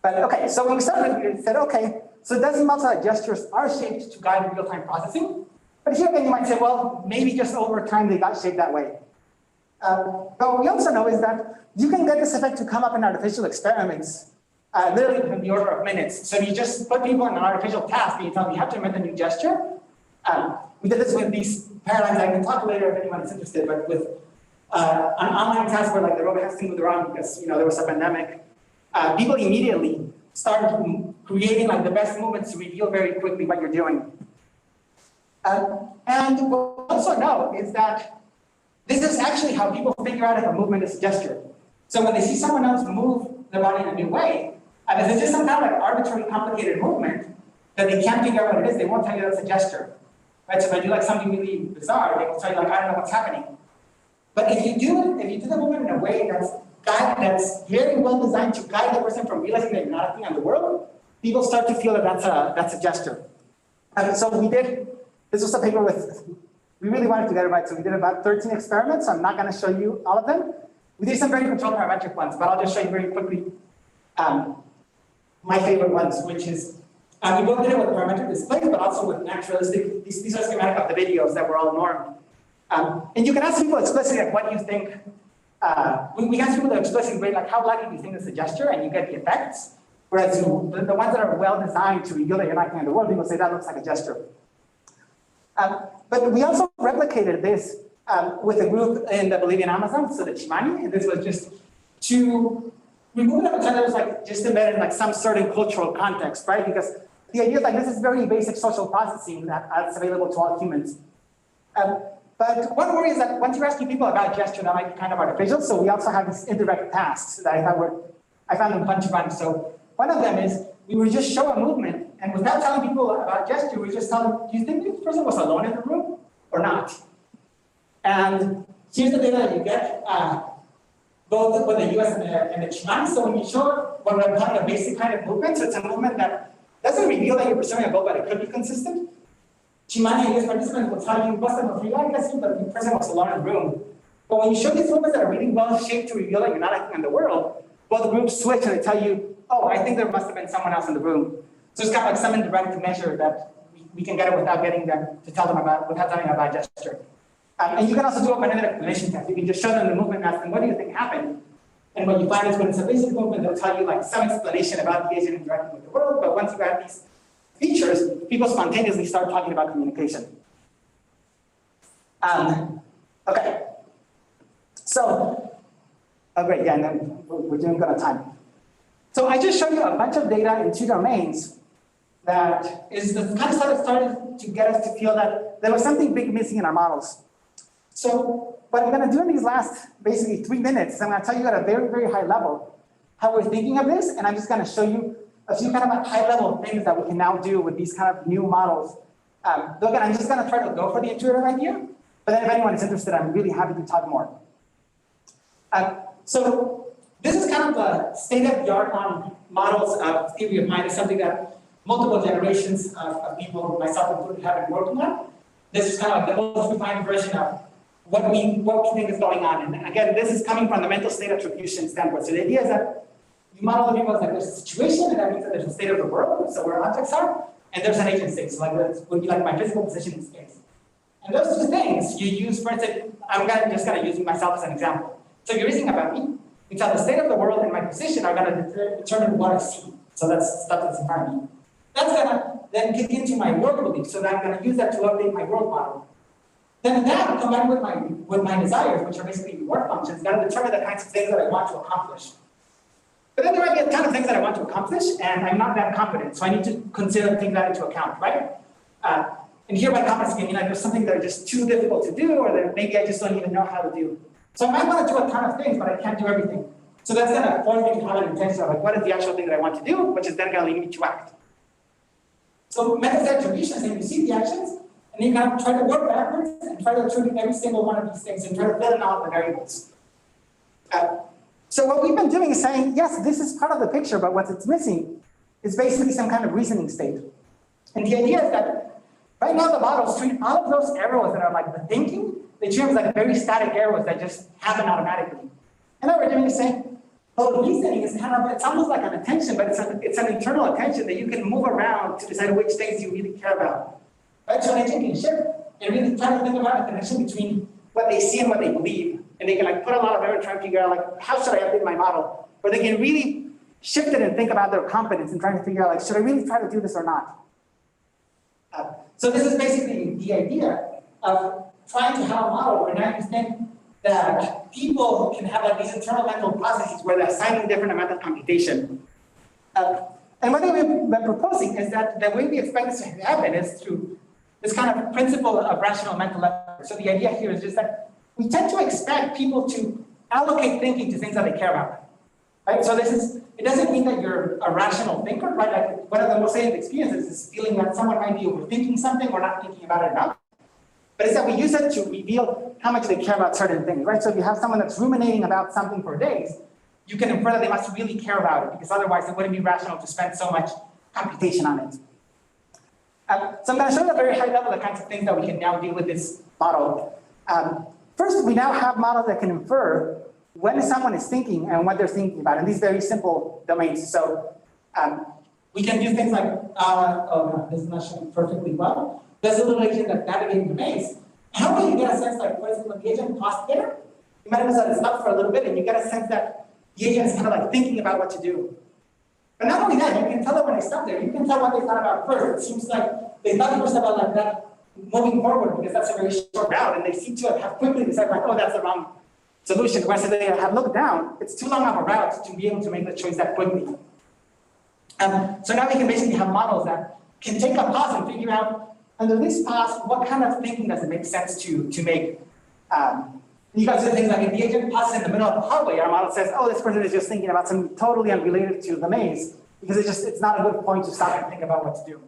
But okay, so when we started, we said, okay, so decimal multi gestures are shaped to guide real-time processing. But here again, you might say, well, maybe just over time they got shaped that way. But what we also know is that you can get this effect to come up in artificial experiments literally within the order of minutes. So you just put people in an artificial task and you tell them you have to invent a new gesture. We did this with these paradigms. I can talk later if anyone is interested, but with an online task where like the robot has to move around because there was a pandemic. People immediately started creating like the best movements to reveal very quickly what you're doing. And what we also know is that this is actually how people figure out if a movement is a gesture. So when they see someone else move their body in a new way, and if it's just some kind of like arbitrary complicated movement that they can't figure out what it is, they won't tell you that's a gesture. Right? So if I do like something really bizarre, they will tell you like, I don't know what's happening. But if you do the movement in a way that's very well designed to guide the person from realizing that you're not acting on the world, people start to feel that that's a gesture. And so this was a paper we really wanted to get it right, so we did about 13 experiments. I'm not going to show you all of them. We did some very controlled parametric ones, but I'll just show you very quickly my favorite ones, which is, we both did it with parametric displays, but also with naturalistic. These are schematic of the videos that were all normed. And you can ask people explicitly like, what you think. We ask people to explicitly rate like how likely do you think it's a gesture, and you get the effects. Whereas the ones that are well designed to reveal that you're not acting on the world, people say that looks like a gesture. But we also replicated this with a group in the Bolivian Amazon, so the Chimani, and this was just to remove them until it was like just embedded in like some certain cultural context, right? Because the idea is like this is very basic social processing that's available to all humans. But one worry is that once you're asking people about gesture, that might be kind of artificial. So we also have these indirect tasks that I found them fun to run. So one of them is we would just show a movement, and without telling people about gesture, we just tell them, do you think this person was alone in the room or not? And here's the data that you get, both with the US and the Chimani. So when you show what we're calling a basic kind of movement, so it's a movement that doesn't reveal that you're pursuing a goal, but it could be consistent. Chimani and US participants will tell you, I guess but the person was alone in the room. But when you show these movements that are really well shaped to reveal that you're not acting in the world, both groups switch and they tell you, oh, I think there must have been someone else in the room. So it's kind of like some indirect measure that we can get it without getting them to tell them without telling them about gesture. And you can also do open-ended explanation test. You can just show them the movement and ask them, what do you think happened? And what you find is when it's a basic movement, they'll tell you like some explanation about the agent interacting with the world, but once you add these features, people spontaneously start talking about communication. Okay. So, oh great, yeah, and then we're doing good on time. So I just showed you a bunch of data in 2 domains that is the kind of stuff that started to get us to feel that there was something big missing in our models. So what I'm going to do in these last basically 3 minutes is I'm going to tell you at a very, very high level how we're thinking of this, and I'm just going to show you a few kind of high-level things that we can now do with these kind of new models. Look, and I'm just going to try to go for the intuitive idea, but then if anyone is interested, I'm really happy to talk more. So this is kind of the state-of-the-art on models of theory of mind. It's something that multiple generations of people, myself included, have been working on. This is kind of like the most refined version of what we think is going on. And again, this is coming from the mental state attribution standpoint. So the idea is that you model the people as like there's a situation, and that means that there's a state of the world, so where objects are, and there's an agent state. So like that would be like my physical position in space. And those 2 things you use, for instance, just gonna use myself as an example. So if you're reasoning about me, you tell the state of the world and my position are gonna determine what I see. So that's stuff that's in front of me. That's gonna then kick into my world belief, so that I'm gonna use that to update my world model. Then that, combined with my desires, which are basically reward functions, gonna determine the kinds of things that I want to accomplish. But then there might be a ton of things that I want to accomplish, and I'm not that confident, so I need to consider and take that into account, right? And here by confidence, I mean like there's something that are just too difficult to do, or that maybe I just don't even know how to do. So I might want to do a ton of things, but I can't do everything. So that's gonna force me to have an intention of like, what is the actual thing that I want to do, which is then gonna lead me to act. So method attribution is that you see the actions, and you kind of try to work backwards and try to attribute every single one of these things and try to fill in all the variables. So what we've been doing is saying, yes, this is part of the picture, but what it's missing is basically some kind of reasoning state. And the idea is that right now the models treat all of those arrows that are like the thinking, they treat them as like very static arrows that just happen automatically. And what we're doing is saying, well, the reasoning is kind of, it's almost like an attention, but it's an internal attention that you can move around to decide which things you really care about. Right? So an agent can shift and really try to think about a connection between what they see and what they believe. And they can like put a lot of effort and try to figure out like, how should I update my model? Or they can really shift it and think about their competence and trying to figure out like, should I really try to do this or not? So this is basically the idea of trying to have a model where now you think that people can have like these internal mental processes where they're assigning different amount of computation. And what we've been proposing is that the way we expect this to happen is through this kind of principle of rational mental effort. So the idea here is just that we tend to expect people to allocate thinking to things that they care about, right? So it doesn't mean that you're a rational thinker, right? Like one of the most salient experiences is feeling that someone might be overthinking something or not thinking about it enough. But it's that we use it to reveal how much they care about certain things, right? So if you have someone that's ruminating about something for days, you can infer that they must really care about it, because otherwise it wouldn't be rational to spend so much computation on it. So I'm going to show you at a very high level the kinds of things that we can now do with this model. First, we now have models that can infer when someone is thinking and what they're thinking about in these very simple domains. So we can do things like, oh no, this is not showing perfectly well. There's a little agent that's navigating the maze. How do you get a sense like, for example, when the agent paused there, you might notice that it's stopped for a little bit and you get a sense that the agent is kind of like thinking about what to do. But not only that, you can tell that when they stop there, you can tell what they thought about first. It seems like they thought first about like moving forward because that's a very short route, and they seem to have quickly decided, like, oh, that's the wrong solution. Whereas if they have looked down, it's too long of a route to be able to make the choice that quickly. So now we can basically have models that can take a pause and figure out, under this pause, what kind of thinking does it make sense to make? You guys do things like if the agent pauses in the middle of the hallway, our model says, oh, this person is just thinking about something totally unrelated to the maze, because it's not a good point to stop and think about what to do.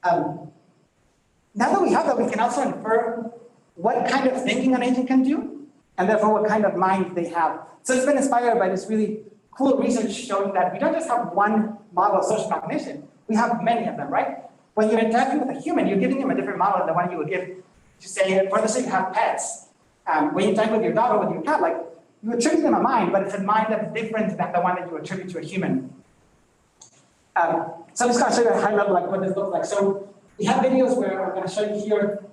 Now that we have that, we can also infer what kind of thinking an agent can do, and therefore what kind of mind they have. So it's been inspired by this really cool research showing that we don't just have one model of social cognition, we have many of them, right? When you're interacting with a human, you're giving them a different model than the one you would give to say, for the sake you have pets. When you interact with your dog or with your cat, like, you attribute them a mind, but it's a mind that's different than the one that you attribute to a human. So I'm just going to show you at a high level like what this looks like. So we have videos where I'm going to show you here.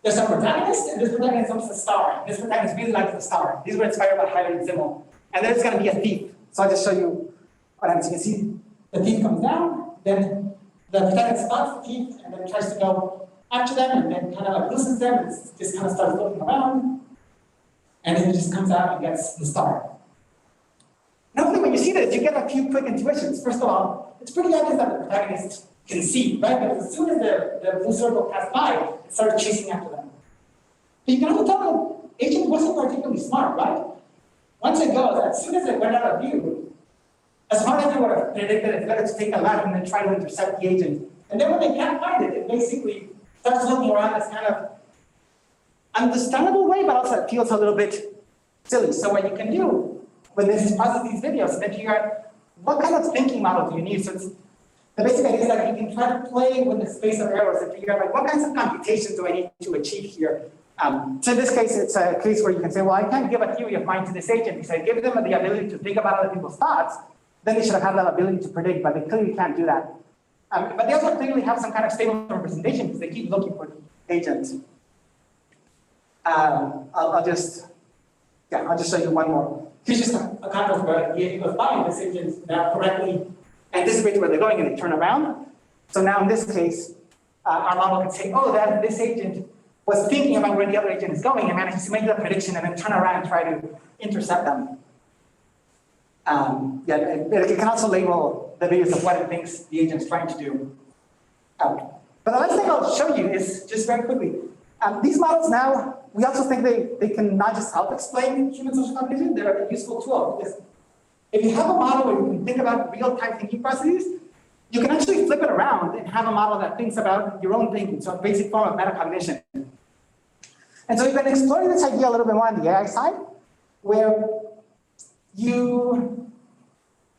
There's a protagonist, and this protagonist wants a star. This protagonist really likes the star. These were inspired by Highland and Zimmel. And there's going to be a thief. So I'll just show you what happens. You can see the thief comes down, then the protagonist spots the thief, and then tries to go after them, and then kind of like loosens them, and just kind of starts looking around, and then it just comes out and gets the star. Now, when you see this, you get a few quick intuitions. First of all, it's pretty obvious that the protagonist can see, right? Because as soon as the blue circle passed by, it started chasing after them. But you can also tell the agent wasn't particularly smart, right? Once it goes, as soon as it went out of view, as smart as they would have predicted, it's better to take a left and then try to intercept the agent. And then when they can't find it, it basically starts looking around this kind of understandable way, but also it feels a little bit silly. So what you can do when this process these videos is then figure out what kind of thinking model do you need. So the basic idea is that you can try to play with the space of errors and figure out like what kinds of computations do I need to achieve here. So in this case, it's a case where you can say, well, I can't give a theory of mind to this agent because I give them the ability to think about other people's thoughts, then they should have had that ability to predict, but they clearly can't do that. But they also clearly have some kind of stable representation because they keep looking for the agent. I'll just show you one more. Here's just a contrast where the agent goes by and this agent now correctly anticipates where they're going and they turn around. So now in this case, our model can say, oh, that this agent was thinking about where the other agent is going and manages to make the prediction and then turn around and try to intercept them. It can also label the videos of what it thinks the agent's trying to do. But the last thing I'll show you is, just very quickly, these models now, we also think they can not just help explain human social cognition, they're a useful tool. Because if you have a model where you can think about real-time thinking processes, you can actually flip it around and have a model that thinks about your own thinking, so a basic form of metacognition. And so we've been exploring this idea a little bit more on the AI side, where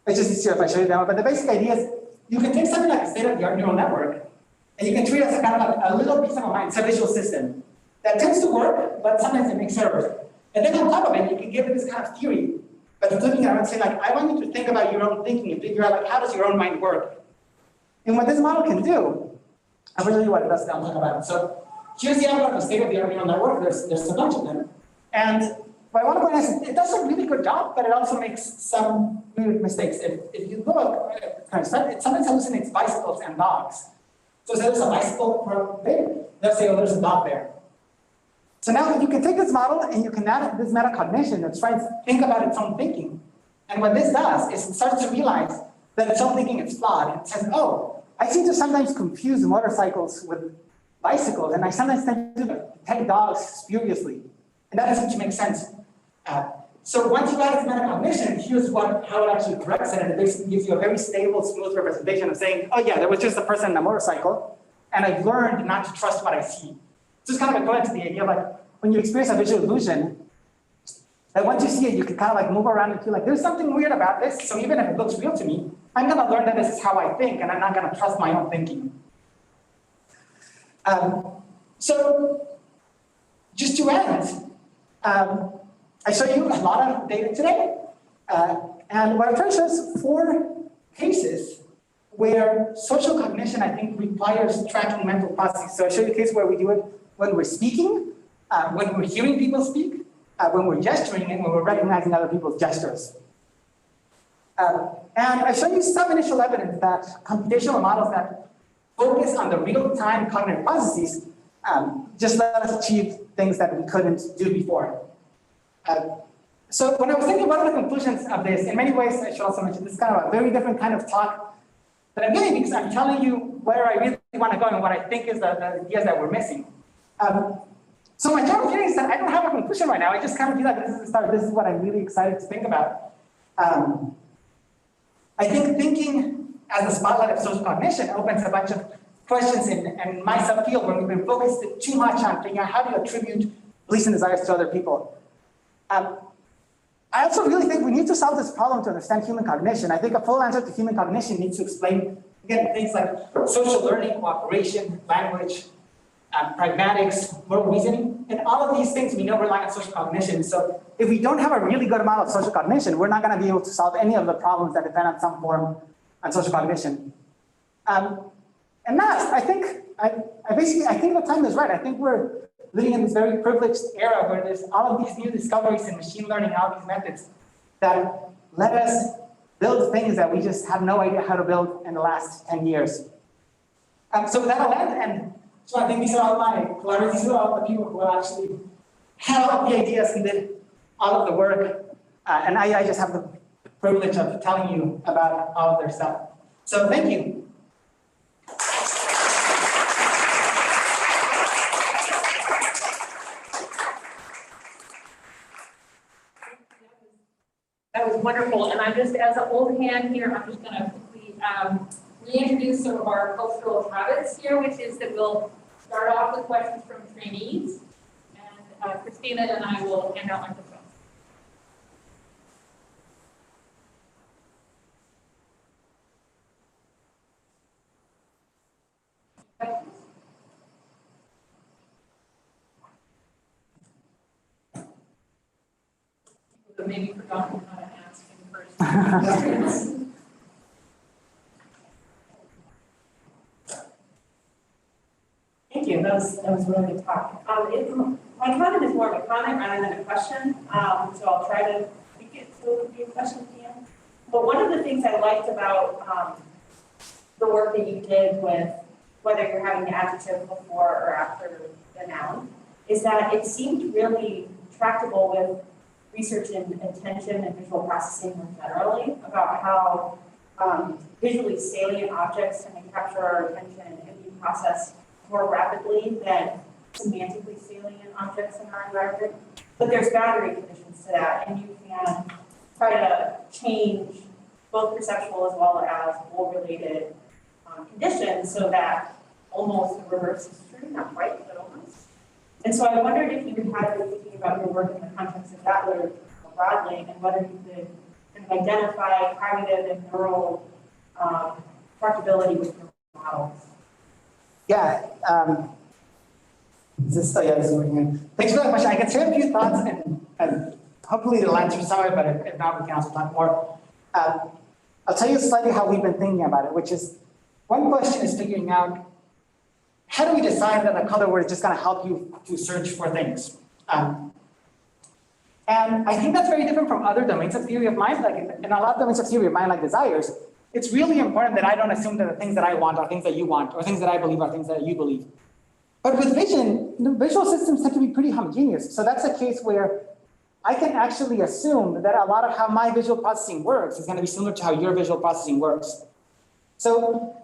it's just easier if I show you that, but the basic idea is you can take something like a state-of-the-art neural network, and you can treat it as a kind of like a little piece of a mind, it's a visual system that tends to work, but sometimes it makes errors. And then on top of it, you can give it this kind of theory, but flipping it around and say like, I want you to think about your own thinking and figure out like, how does your own mind work? And what this model can do, I'll show you what it does now, I'll talk about it. So here's the output of a state-of-the-art neural network, there's a bunch of them. And what I want to point out is it does a really good job, but it also makes some weird mistakes. If you look, it sometimes hallucinates bicycles and dogs. So say there's a bicycle there, they'll say, oh, there's a dog there. So now you can take this model and you can add this metacognition and try to think about its own thinking. And what this does is it starts to realize that its own thinking is flawed. And it says, oh, I seem to sometimes confuse motorcycles with bicycles, and I sometimes tend to pet dogs spuriously. And that doesn't make sense. So once you add this metacognition, here's how it actually corrects it, and it basically gives you a very stable, smooth representation of saying, oh yeah, there was just a person in a motorcycle, and I've learned not to trust what I see. So it's kind of equivalent to the idea of like, when you experience a visual illusion, that once you see it, you can kind of like move around and feel like, there's something weird about this, so even if it looks real to me, I'm gonna learn that this is how I think, and I'm not gonna trust my own thinking. So just to end, I show you a lot of data today, and what I'm trying to show is 4 cases where social cognition, I think, requires tracking mental processes. So I show you a case where we do it when we're speaking, when we're hearing people speak, when we're gesturing, and when we're recognizing other people's gestures. And I show you some initial evidence that computational models that focus on the real-time cognitive processes just let us achieve things that we couldn't do before. So when I was thinking about the conclusions of this, in many ways, I should also mention this is kind of a very different kind of talk that I'm giving because I'm telling you where I really want to go and what I think is the ideas that we're missing. So my general feeling is that I don't have a conclusion right now. I just kind of feel like this is the start. This is what I'm really excited to think about. I think thinking as the spotlight of social cognition opens a bunch of questions in my subfield where we've been focused too much on figuring out how to attribute beliefs and desires to other people. I also really think we need to solve this problem to understand human cognition. I think a full answer to human cognition needs to explain, again, things like social learning, cooperation, language, pragmatics, moral reasoning, and all of these things we know rely on social cognition. So if we don't have a really good amount of social cognition, we're not going to be able to solve any of the problems that depend on some form on social cognition. And last, I think the time is right. I think we're living in this very privileged era where there's all of these new discoveries in machine learning, all these methods that let us build things that we just have no idea how to build in the last 10 years. So with that, I'll end. And so I think these are all my collaborators. These are all the people who actually had all of the ideas and did all of the work. And I just have the privilege of telling you about all of their stuff. So thank you. That was wonderful, and I'm just, as an old hand here, I'm just going to quickly reintroduce some of our cultural habits here, which is that we'll start off with questions from trainees, and Christina and I will hand out microphones. But maybe forgotten how to ask in person. Thank you. That was really good talk. My comment is more of a comment rather than a question. So I'll try to make it so it would be a question at the end. But one of the things I liked about the work that you did with whether you're having the adjective before or after the noun is that it seemed really tractable with research in attention and visual processing more generally about how visually salient objects can capture our attention and be processed more rapidly than semantically salient objects in our environment. But there's boundary conditions to that, and you can try to change both perceptual as well as goal-related conditions so that almost the reverse is true, not quite, but almost. And so I wondered if you had been thinking about your work in the context of that more broadly, and whether you could kind of identify cognitive and neural tractability with your models. Yeah. This is working. Thanks for that question. I can share a few thoughts and hopefully it'll answer some of it, but if not, we can also talk more. I'll tell you slightly how we've been thinking about it, which is one question is figuring out how do we decide that a color word is just going to help you to search for things? And I think that's very different from other domains of theory of mind, like in a lot of domains of theory of mind, like desires. It's really important that I don't assume that the things that I want are things that you want, or things that I believe are things that you believe. But with vision, visual systems tend to be pretty homogeneous. So that's a case where I can actually assume that a lot of how my visual processing works is going to be similar to how your visual processing works. So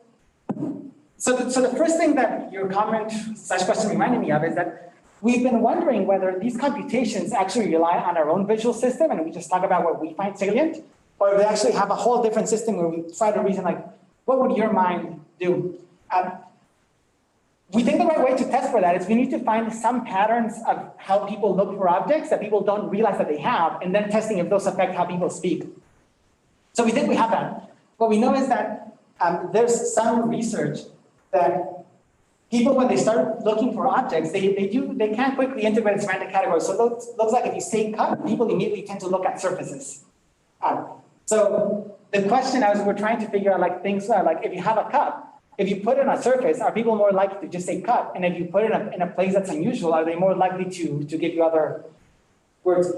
the first thing that your comment / question reminded me of is that we've been wondering whether these computations actually rely on our own visual system and we just talk about what we find salient, or if they actually have a whole different system where we try to reason like, what would your mind do? We think the right way to test for that is we need to find some patterns of how people look for objects that people don't realize that they have, and then testing if those affect how people speak. So we think we have that. What we know is that there's some research that people, when they start looking for objects, they can't quickly integrate semantic categories. So it looks like if you say cup, people immediately tend to look at surfaces. So the question is, we're trying to figure out like things like if you have a cup, if you put it on a surface, are people more likely to just say cup? And if you put it in a place that's unusual, are they more likely to give you other words?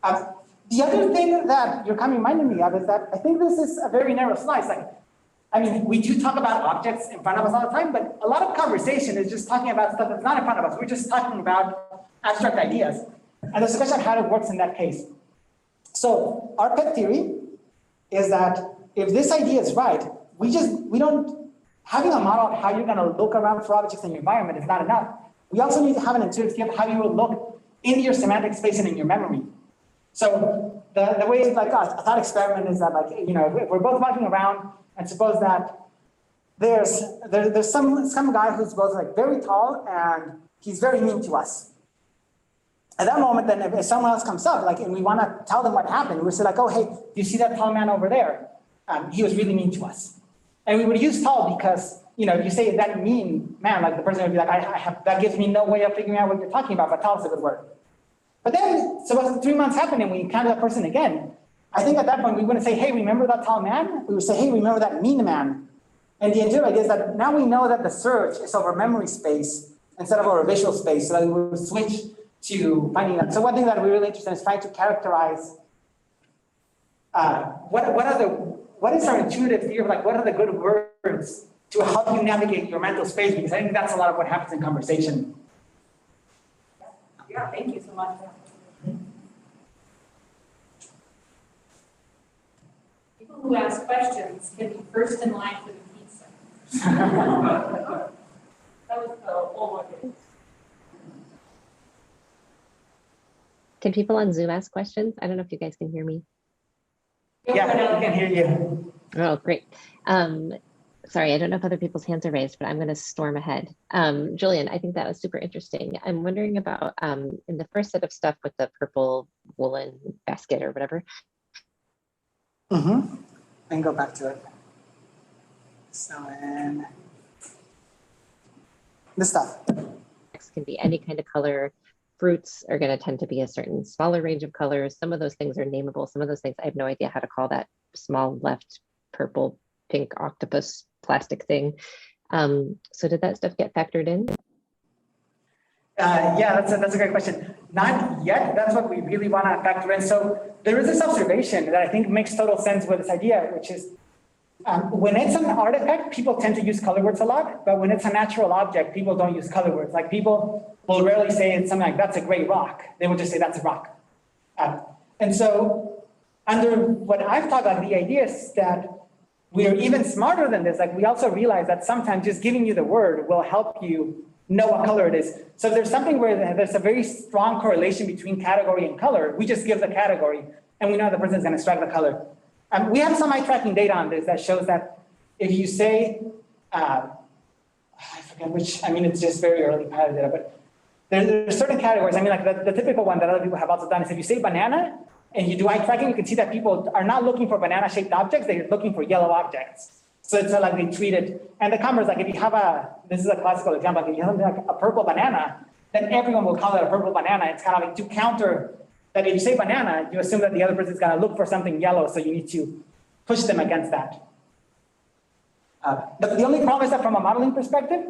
The other thing that you're kind of reminding me of is that I think this is a very narrow slice. Like, I mean, we do talk about objects in front of us all the time, but a lot of conversation is just talking about stuff that's not in front of us. We're just talking about abstract ideas. And there's a question of how it works in that case. So our pet theory is that if this idea is right, having a model of how you're going to look around for objects in your environment is not enough. We also need to have an intuitive view of how you will look in your semantic space and in your memory. So the way like a thought experiment is that if we're both walking around and suppose that there's some guy who's both like very tall and he's very mean to us. At that moment, then if someone else comes up, and we want to tell them what happened, we say oh, hey, do you see that tall man over there? He was really mean to us. And we would use tall because, if you say that mean man, the person would be like, that gives me no way of figuring out what you're talking about, but tall is a good word. But then, suppose 3 months happen and we encounter that person again. I think at that point, we wouldn't say, hey, remember that tall man? We would say, hey, remember that mean man? And the intuitive idea is that now we know that the search is over memory space instead of over visual space, so that we would switch to finding that. So one thing that we're really interested in is trying to characterize what is our intuitive view of what are the good words to help you navigate your mental space, because I think that's a lot of what happens in conversation. Yeah, thank you so much. People who ask questions can be first in line for the pizza. That was the old one. Can people on Zoom ask questions? I don't know if you guys can hear me. Yeah, we can hear you. Oh, great. Sorry, I don't know if other people's hands are raised, but I'm going to storm ahead. Julian, I think that was super interesting. I'm wondering about in the first set of stuff with the purple woolen basket or whatever. Mm-hmm. And go back to it. So, and this stuff. Text can be any kind of color. Fruits are going to tend to be a certain smaller range of colors. Some of those things are nameable. Some of those things, I have no idea how to call that small left purple pink octopus plastic thing. So did that stuff get factored in? Yeah, that's a great question. Not yet. That's what we really want to factor in. So there is this observation that I think makes total sense with this idea, which is when it's an artifact, people tend to use color words a lot, but when it's a natural object, people don't use color words. People will rarely say something like, that's a great rock. They will just say, that's a rock. And so under what I've talked about, the idea is that we are even smarter than this. We also realize that sometimes just giving you the word will help you know what color it is. So if there's something where there's a very strong correlation between category and color, we just give the category and we know the person is going to strike the color. We have some eye tracking data on this that shows that if you say, I forget which, it's just very early pilot data, but there are certain categories. The typical one that other people have also done is if you say banana and you do eye tracking, you can see that people are not looking for banana-shaped objects, they're looking for yellow objects. So it's they treat it, and the commerce, if you have this is a classical example, if you have a purple banana, then everyone will call it a purple banana. It's kind of to counter that if you say banana, you assume that the other person is going to look for something yellow, so you need to push them against that. The only problem is that from a modeling perspective,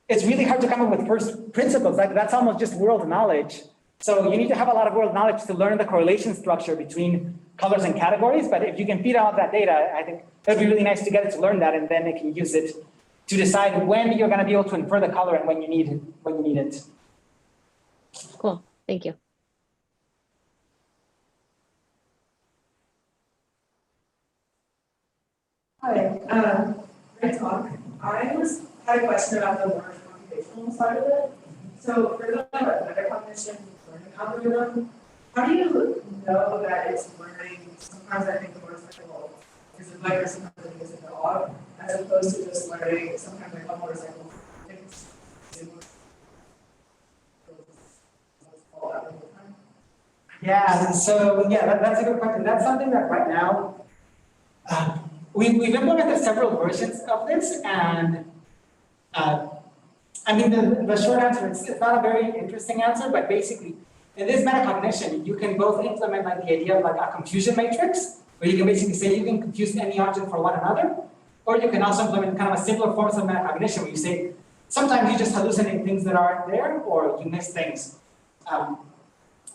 it's really hard to come up with first principles. That's almost just world knowledge. So you need to have a lot of world knowledge to learn the correlation structure between colors and categories. But if you can feed out that data, I think it'd be really nice to get it to learn that, and then it can use it to decide when you're going to be able to infer the color and when you need it. Cool. Thank you. Hi, great talk. I had a question about the large computational side of it. So for the metacognition learning algorithm, how do you know that it's learning? Sometimes I think the motorcycle is a bike, or sometimes I think it's a dog, as opposed to just learning sometimes like a motorcycle. Yeah, so that's a good question. That's something that right now, we've implemented several versions of this, and the short answer is it's not a very interesting answer, but basically, in this metacognition, you can both implement the idea of a confusion matrix, where you can basically say you can confuse any object for one another, or you can also implement kind of a simpler forms of metacognition, where you say sometimes you just hallucinate things that aren't there, or you miss things.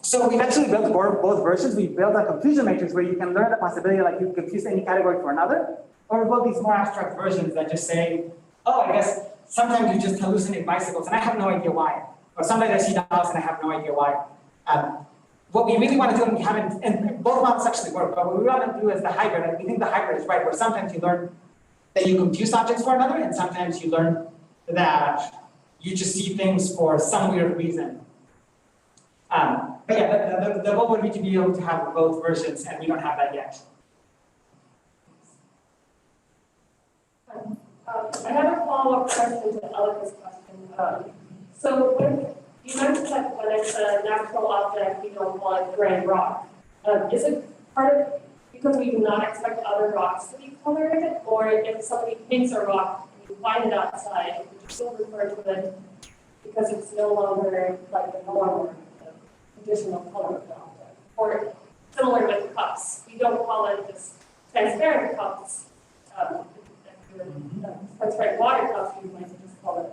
So we've actually built both versions. We built a confusion matrix where you can learn the possibility like you confuse any category for another, or we built these more abstract versions that just say, oh, I guess sometimes you just hallucinate bicycles and I have no idea why. Or sometimes I see dogs and I have no idea why. What we really want to do, and we haven't, and both models actually work, but what we want to do is the hybrid, and we think the hybrid is right, where sometimes you learn that you confuse objects for another, and sometimes you learn that you just see things for some weird reason. But yeah, the goal would be to be able to have both versions, and we don't have that yet. I have a follow-up question to Elika's question. So when you mentioned that when it's a natural object, you don't call it gray rock. Is it part of because we do not expect other rocks to be colored, or if somebody paints a rock and you find it outside, would you still refer to it because it's no longer like the norm or the traditional color of the object? Or similar with cups, we don't call it just transparent cups. Transparent water cups, you might just call it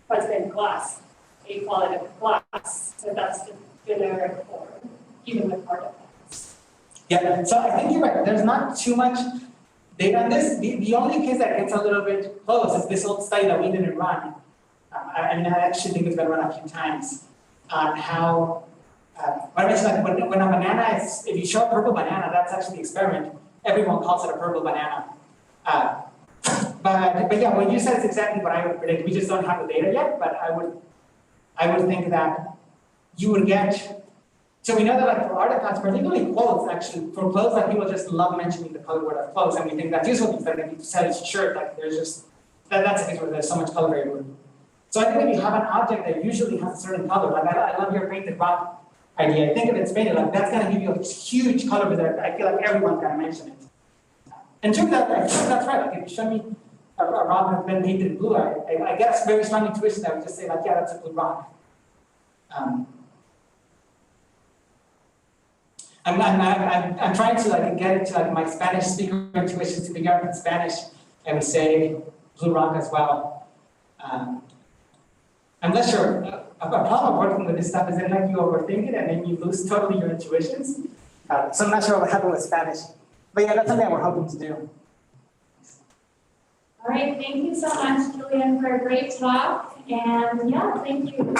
transparent glass. You call it a glass, so that's the generic form, even with artifacts. Yeah, so I think you're right. There's not too much data on this. The only case that gets a little bit close is this old study that we didn't run. I mean, I actually think it's been run a few times on how, I mentioned like when a banana is, if you show a purple banana, that's actually the experiment. Everyone calls it a purple banana. But yeah, what you said is exactly what I would predict. We just don't have the data yet, but I would think that you would get, so we know that like for artifacts, particularly clothes actually, for clothes like people just love mentioning the color word of clothes, and we think that's useful because if you sell a shirt, like there's just, that's a case where there's so much color variability. So I think if you have an object that usually has a certain color, like I love your painted rock idea, I think if it's painted, like that's gonna give you a huge color variability. I feel like everyone's gonna mention it. And to that, I think that's right, like if you show me a rock that's been painted blue, I guess very strong intuition that would just say like, yeah, that's a blue rock. I'm trying to like get into like my Spanish speaker intuition to figure out in Spanish, and we say blue rock as well. I'm not sure. A problem working with this stuff is that like you overthink it and then you lose totally your intuitions. So I'm not sure what happened with Spanish, but yeah, that's something we're hoping to do. All right, thank you so much, Julian, for a great talk. And yeah, thank you.